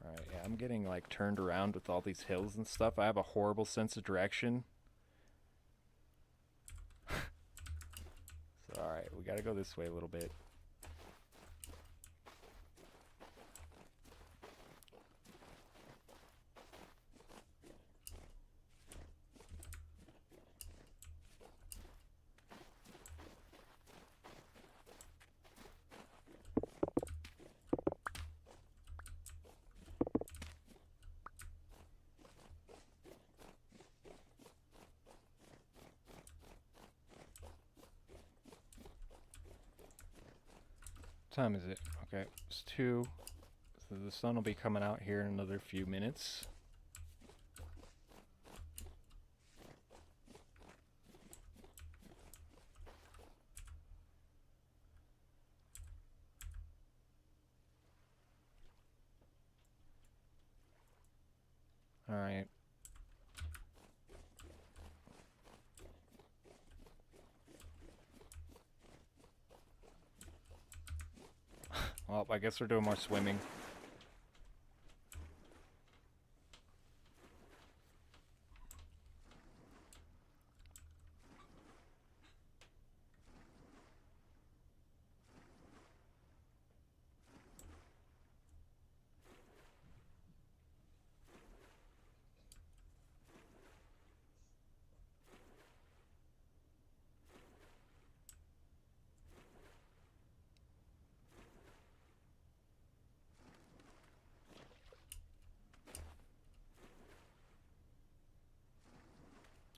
alright, yeah, I'm getting like turned around with all these hills and stuff. I have a horrible sense of direction. So alright, we gotta go this way a little bit. What time is it? Okay, it's 2. So the sun will be coming out here in another few minutes. Alright. Well, I guess we're doing more swimming.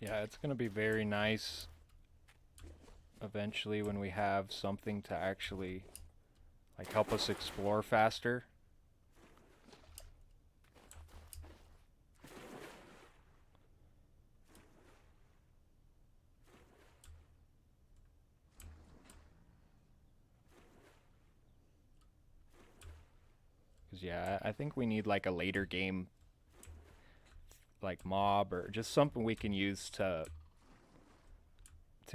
Yeah, it's going to be very nice eventually when we have something to actually like help us explore faster. Cause yeah, I think we need like a later game, like mob or just something we can use to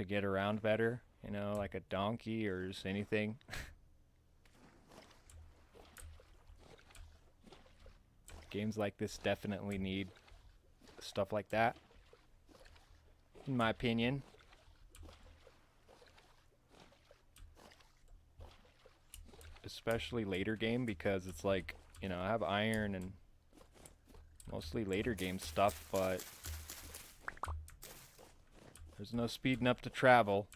get around better. You know, like a donkey or just anything. Games like this definitely need stuff like that, in my opinion. Especially later game because it's like, you know, I have iron and mostly later game stuff, but there's no speeding up to travel.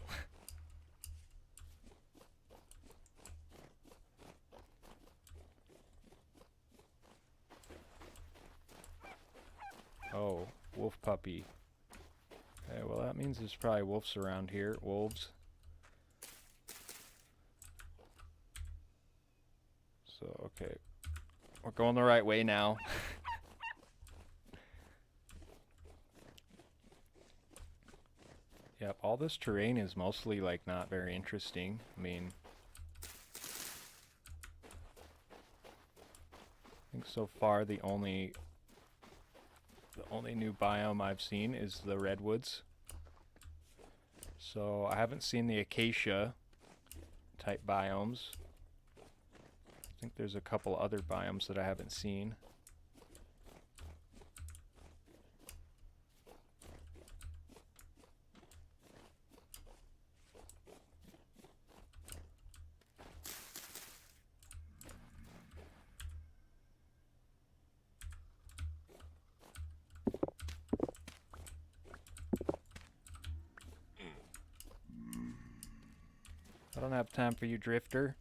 Oh, wolf puppy. Okay, well that means there's probably wolves around here. Wolves. So, okay. We're going the right way now. Yep, all this terrain is mostly like not very interesting. I mean, I think so far the only new biome I've seen is the redwoods. So I haven't seen the acacia type biomes. I think there's a couple other biomes that I haven't seen. I don't have time for you, Drifter.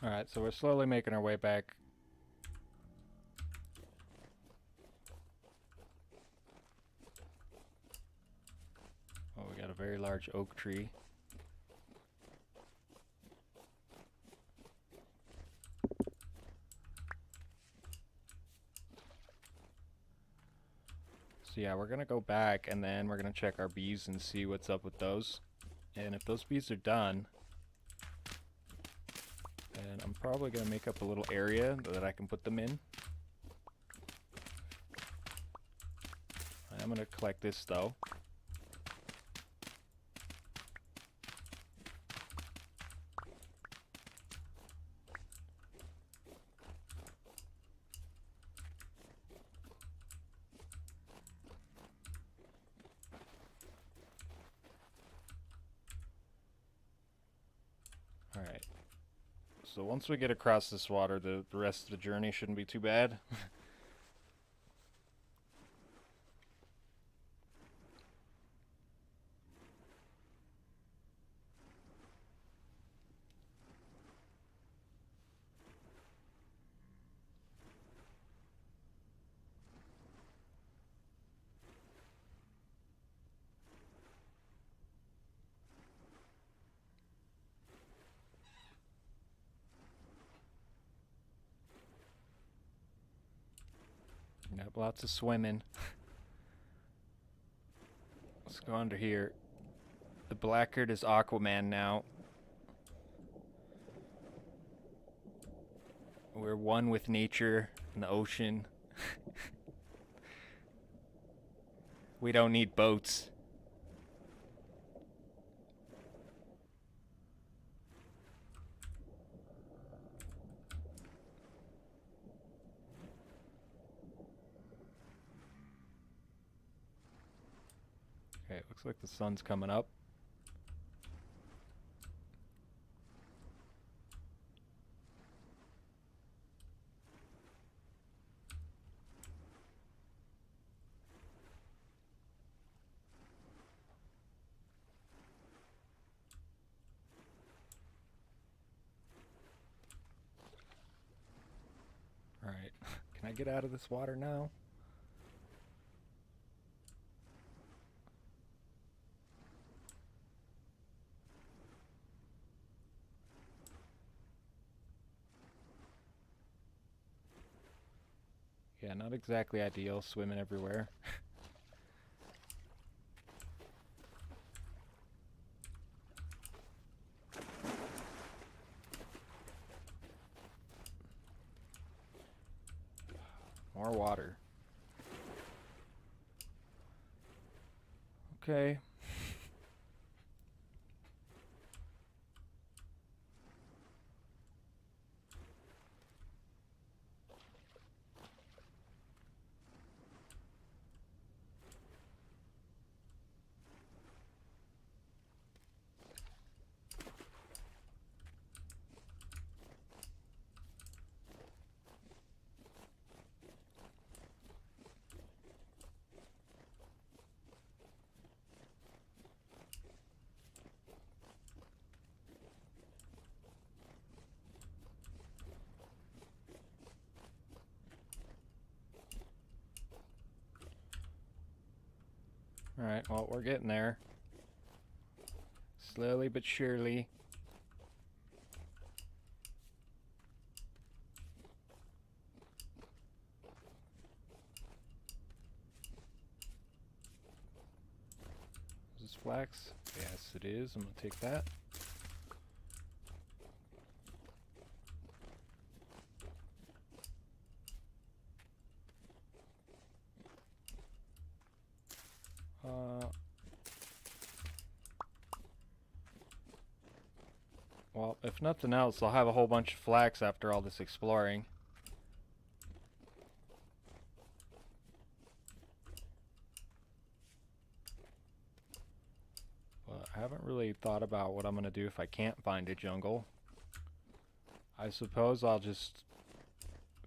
Alright, so we're slowly making our way back. Oh, we got a very large oak tree. So yeah, we're gonna go back and then we're gonna check our bees and see what's up with those. And if those bees are done, then I'm probably gonna make up a little area that I can put them in. I'm gonna collect this though. Alright. So once we get across this water, the rest of the journey shouldn't be too bad. Got lots of swimming. Let's go under here. The Blackguard is Aquaman now. We're one with nature and the ocean. We don't need boats. Okay, it looks like the sun's coming up. I get out of this water now? Yeah, not exactly ideal swimming everywhere. More water. Okay. Alright, well, we're getting there. Slowly but surely. Is this flax? Yes, it is. I'm gonna take that. Well, if nothing else, I'll have a whole bunch of flax after all this exploring. But I haven't really thought about what I'm gonna do if I can't find a jungle. I suppose I'll just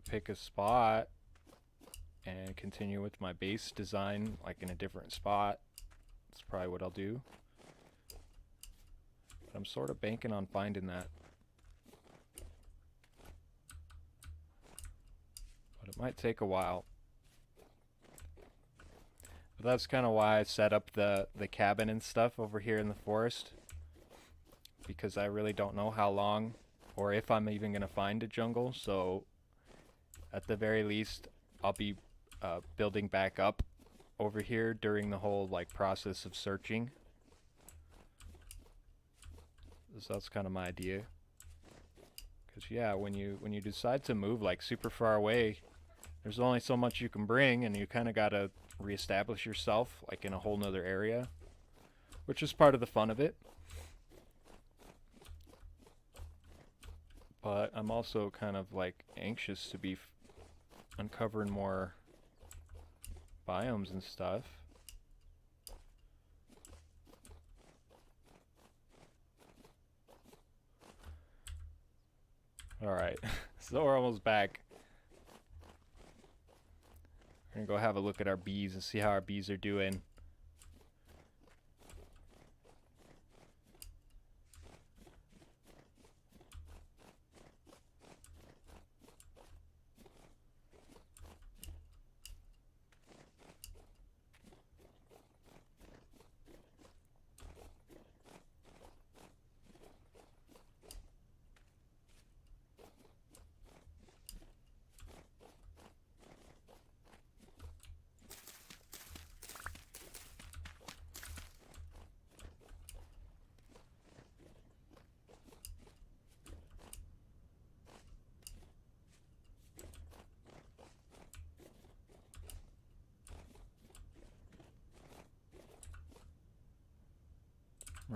pick a spot and continue with my base design, like in a different spot. That's probably what I'll do. But I'm sort of banking on finding that. But it might take a while. But that's kind of why I set up the cabin and stuff over here in the forest. Because I really don't know how long or if I'm even going to find a jungle. So at the very least, I'll be building back up over here during the whole like process of searching. So that's kind of my idea. Because yeah, when you decide to move like super far away, there's only so much you can bring, and you kind of gotta reestablish yourself like in a whole nother area, which is part of the fun of it. But I'm also kind of like anxious to be uncovering more biomes and stuff. Alright, so we're almost back. We're gonna go have a look at our bees and see how our bees are doing.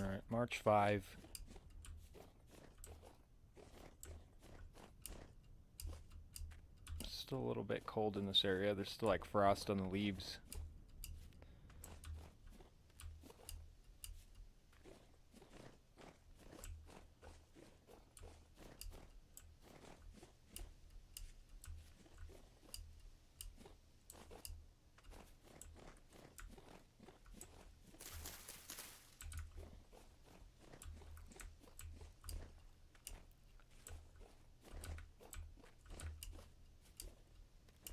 Alright, March 5. Still a little bit cold in this area. There's still like frost on the leaves.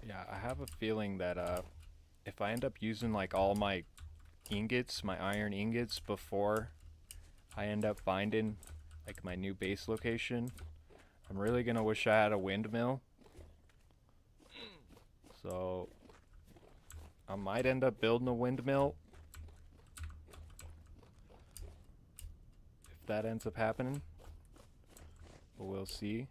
Yeah, have a feeling that if I end up using like all my ingots, my iron ingots, before I end up finding like my new base location, I'm really gonna wish I had a windmill. So I might end up building a windmill if that ends up happening, but we'll see.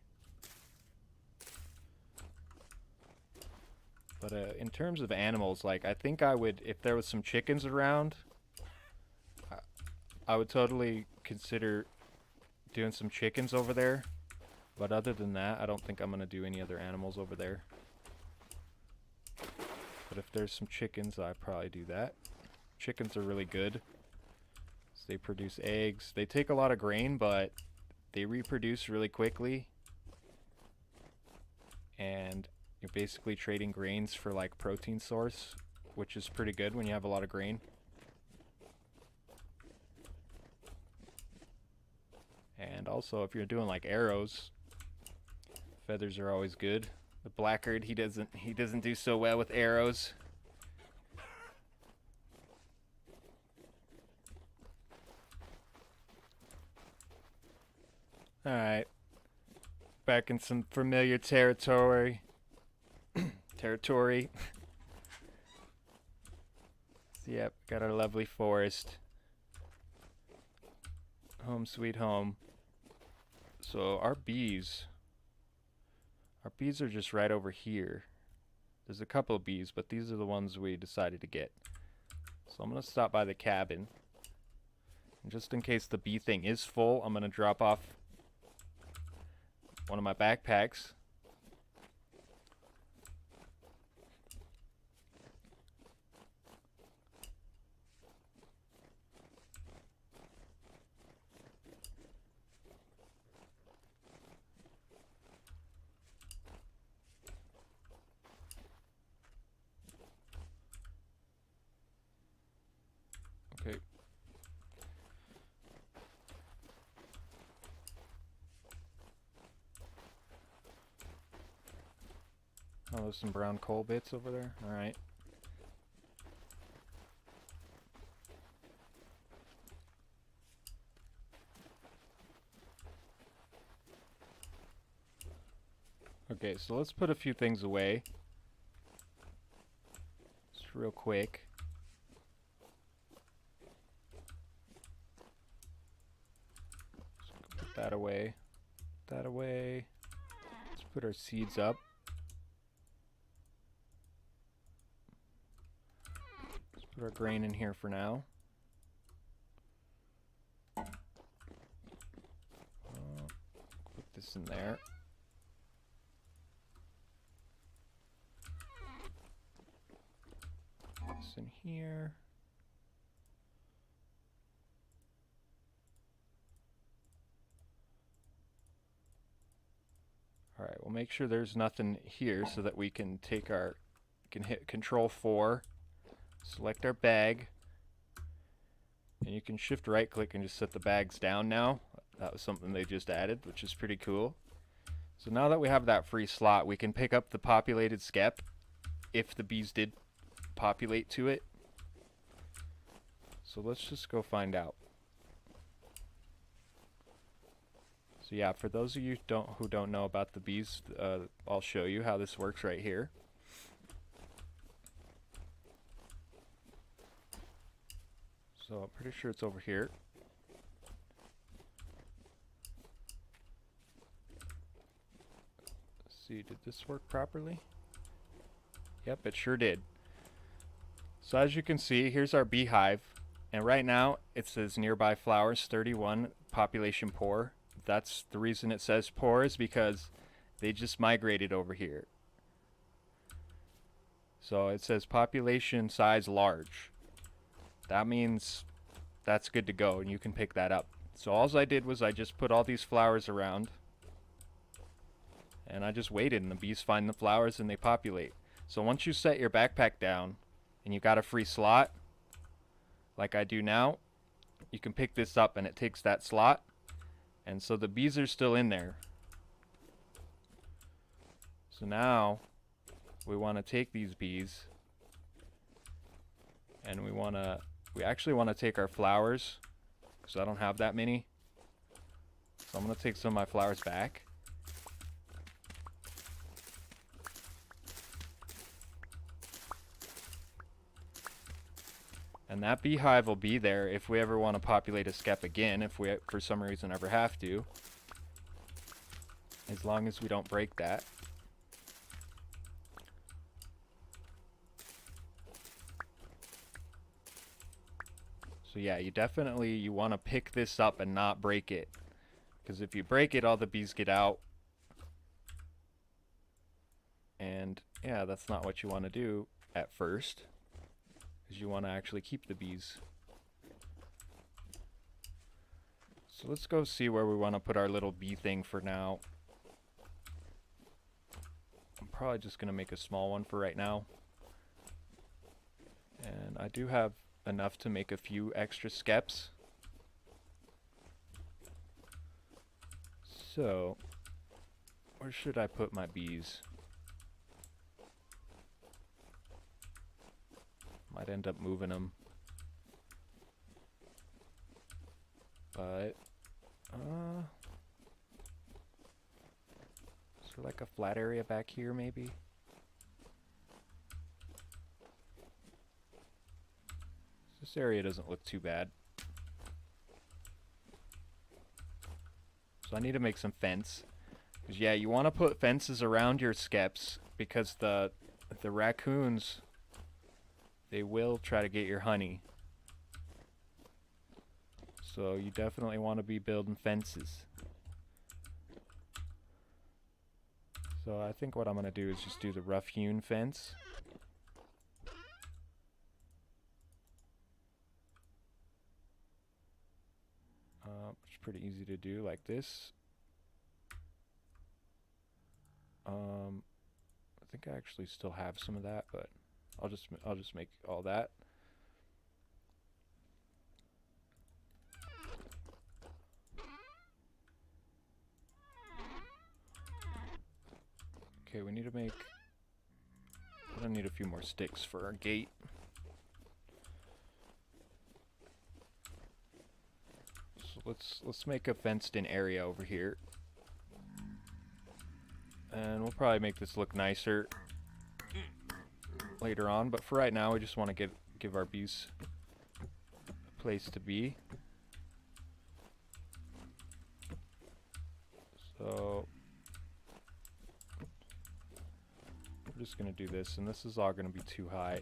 But in terms of animals, like, I think I would, if there was some chickens around, I would totally consider doing some chickens over there. But other than that, I don't think I'm going to do any other animals over there. But if there's some chickens, I'd probably do that. Chickens are really good. So they produce eggs. They take a lot of grain, but they reproduce really quickly. And you're basically trading grains for like protein source, which is pretty good when you have a lot of grain. And also if you're doing like arrows, feathers are always good. The Blackguard, he doesn't do so well with arrows. Alright. Back in some familiar territory. So, yep, got our lovely forest. Home sweet home. So our bees are just right over here. There's a couple of bees, but these are the ones we decided to get. So I'm gonna stop by the cabin. And just in case the bee thing is full, I'm gonna drop off one of my backpacks. Okay. Oh, there's some brown coal bits over there. Alright. Okay, so let's put a few things away. Just real quick. Put that away. Put that away. Let's put our seeds up. Let's put our grain in here for now. Put this in there. This in here. Alright, we'll make sure there's nothing here so that we can take our, can hit Control 4, select our bag, and you can shift right click and just set the bags down now. That was something they just added, which is pretty cool. So now that we have that free slot, we can pick up the populated skep if the bees did populate to it. So let's just go find out. So yeah, for those of you who don't know about the bees, I'll show you how this works right here. So I'm pretty sure it's over here. Let's see, did this work properly? Yep, it sure did. So as you can see, here's our beehive. And right now, it says nearby flowers 31, population poor. That's the reason it says poor, is because they just migrated over here. So it says population size large. That means that's good to go, and you can pick that up. So all I did was I just put all these flowers around, and I just waited, and the bees find the flowers and they populate. So once you set your backpack down and you got a free slot, like I do now, you can pick this up and it takes that slot. And so the bees are still in there. So now we want to take these bees and we actually want to take our flowers, because I don't have that many. So I'm going to take some of my flowers back. And that beehive will be there if we ever want to populate a skep again, if we for some reason ever have to. As long as we don't break that. So yeah, you want to pick this up and not break it. Because if you break it, all the bees get out. And yeah, that's not what you want to do at first. Because you want to actually keep the bees. So let's go see where we want to put our little bee thing for now. I'm probably just going to make a small one for right now. And I do have enough to make a few extra skeps. So, where should I put my bees? Might end up moving them. But, is there like a flat area back here maybe? This area doesn't look too bad. So I need to make some fence. Because yeah, you want to put fences around your skeps because the raccoons, they will try to get your honey. So you definitely want to be building fences. So I think what I'm going to do is just do the rough hewn fence. It's pretty easy to do like this. I think I actually still have some of that, but I'll just make all that. Okay, we need to make. I don't need a few more sticks for our gate. Let's make a fenced-in area over here, and we'll probably make this look nicer later on. But for right now, we just want to give our bees a place to be. So we're just gonna do this, and this is all gonna be too high.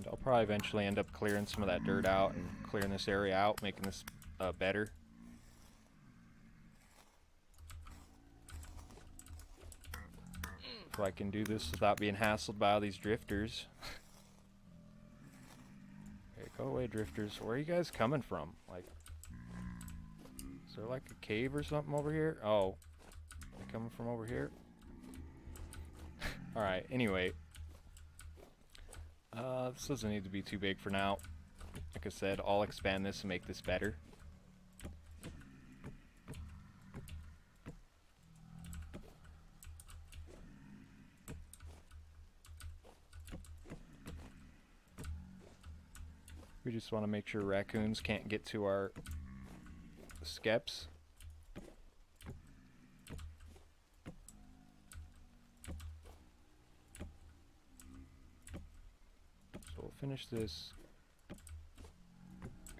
I'll probably eventually end up clearing some of that dirt out and clearing this area out, making this better. So I can do this without being hassled by all these drifters. Okay, go away, drifters. Where are you guys coming from? Like, is there like a cave or something over here? Oh, they're coming from over here? Alright, anyway. This doesn't need to be too big for now. Like I said, I'll expand this and make this better. We just want to make sure raccoons can't get to our skeps. We'll finish this,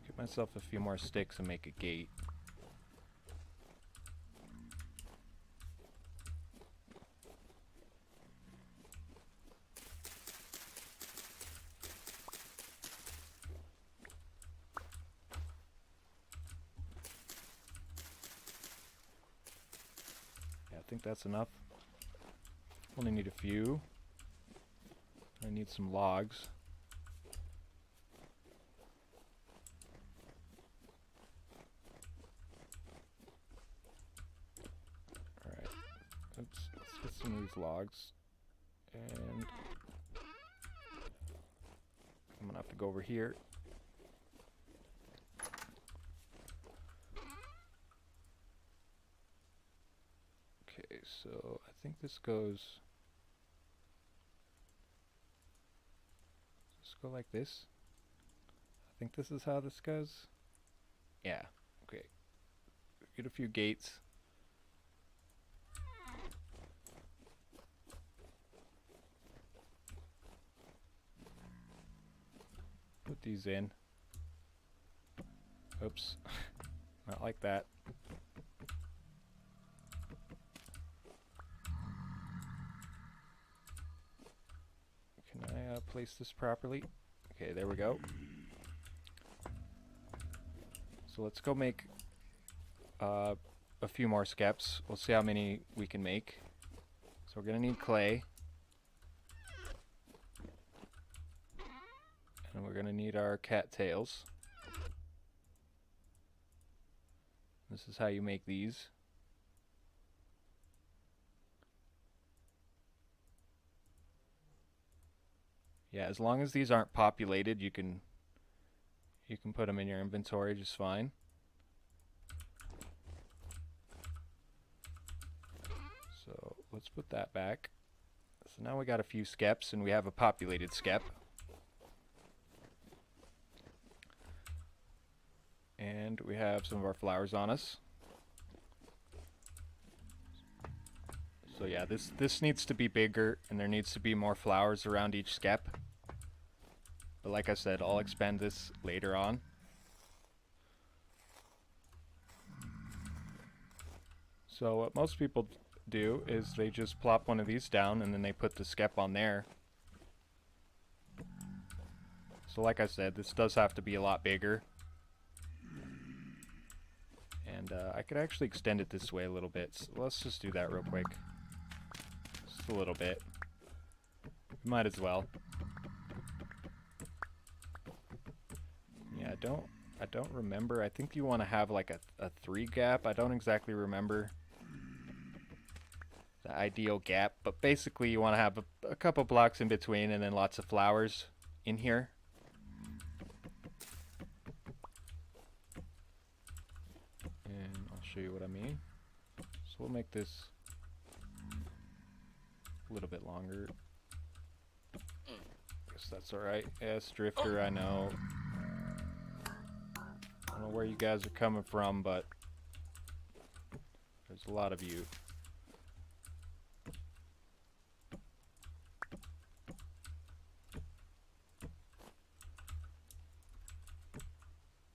get myself a few more sticks and make a gate. Yeah, I think that's enough. Only need a few. I need some logs. Let's get some of these logs, and I'm gonna have to go over here. So I think this goes... Let's go like this. I think this is how this goes. Yeah, okay. Get a few gates. Put these in. Oops. Not like that. Can I place this properly? Okay, there we go. So let's go make a few more skeps. We'll see how many we can make. So we're gonna need clay. And we're gonna need our cattails. This is how you make these. Yeah, as long as these aren't populated, you can put them in your inventory just fine. So let's put that back. So now we got a few skeps and we have a populated skep. And we have some of our flowers on us. So yeah, this needs to be bigger and there needs to be more flowers around each skep. But like I said, I'll expand this later on. So what most people do is they just plop one of these down and then they put the skep on there. So like I said, this does have to be a lot bigger. And I could actually extend it this way a little bit. So let's just do that real quick. Just a little bit. Might as well. Yeah, I don't remember. I think you want to have like a 3 gap. I don't exactly remember the ideal gap, but basically you want to have a couple blocks in between and then lots of flowers in here. And I'll show you what I mean. So we'll make this a little bit longer. Guess that's alright. Yes, Drifter, I know. I don't know where you guys are coming from, but there's a lot of you.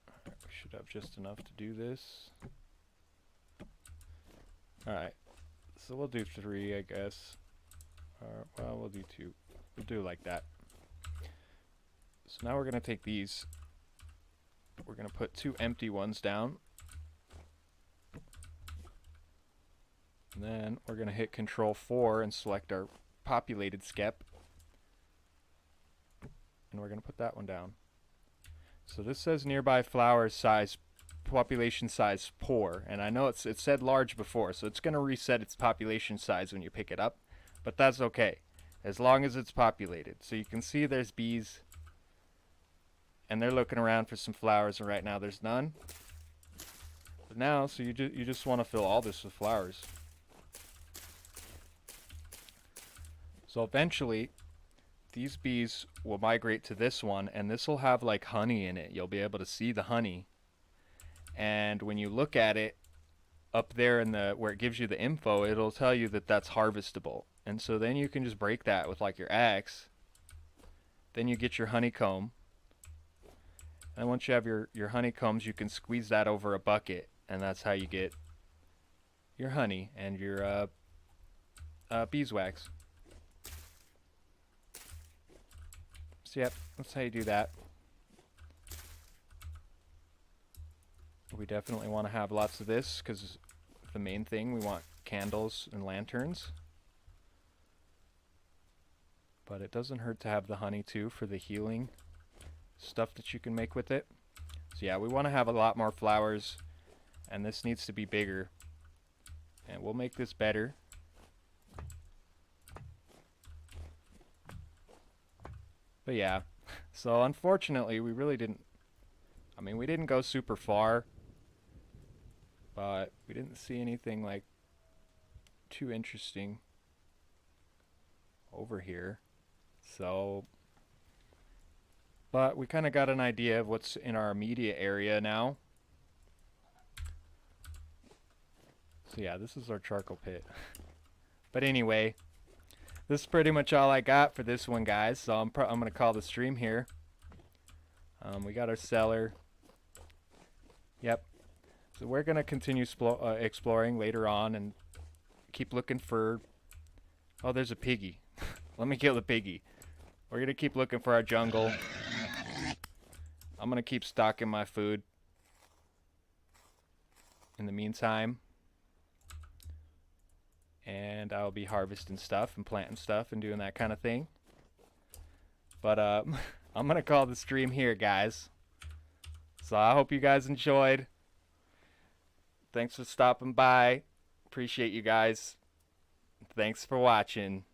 Alright, we should have just enough to do this. Alright, so we'll do 3, I guess. Well, we'll do 2. We'll do like that. So now we're going to take these. We're going to put 2 empty ones down. And then we're going to hit Control 4 and select our populated skep. And we're going to put that one down. So this says nearby flower size, population size poor. And I know it said large before, so it's going to reset its population size when you pick it up. But that's okay, as long as it's populated. So you can see there's bees. And they're looking around for some flowers, and right now there's none. But now, so you just want to fill all this with flowers. So eventually, these bees will migrate to this one, and this will have like honey in it. You'll be able to see the honey. And when you look at it, up there in the where it gives you the info, it'll tell you that that's harvestable. And so then you can just break that with like your axe. Then you get your honeycomb. And once you have your honeycombs, you can squeeze that over a bucket, and that's how you get your honey and your beeswax. So yep, that's how you do that. We definitely want to have lots of this, because the main thing, we want candles and lanterns. But it doesn't hurt to have the honey too for the healing stuff that you can make with it. So yeah, we want to have a lot more flowers, and this needs to be bigger, and we'll make this better. But yeah, so unfortunately we really didn't, I mean, we didn't go super far, but we didn't see anything like too interesting over here. So, but we kind of got an idea of what's in our immediate area now. So yeah, this is our charcoal pit. But anyway, this is pretty much all I got for this one, guys. So I'm gonna call the stream here. We got our cellar. Yep. So we're gonna continue exploring later on and keep looking for. Oh, there's a piggy. Let me kill the piggy. We're gonna keep looking for our jungle. I'm gonna keep stocking my food in the meantime. And I'll be harvesting stuff and planting stuff and doing that kind of thing. But I'm gonna call the stream here, guys. So I hope you guys enjoyed. Thanks for stopping by. Appreciate you guys. Thanks for watching.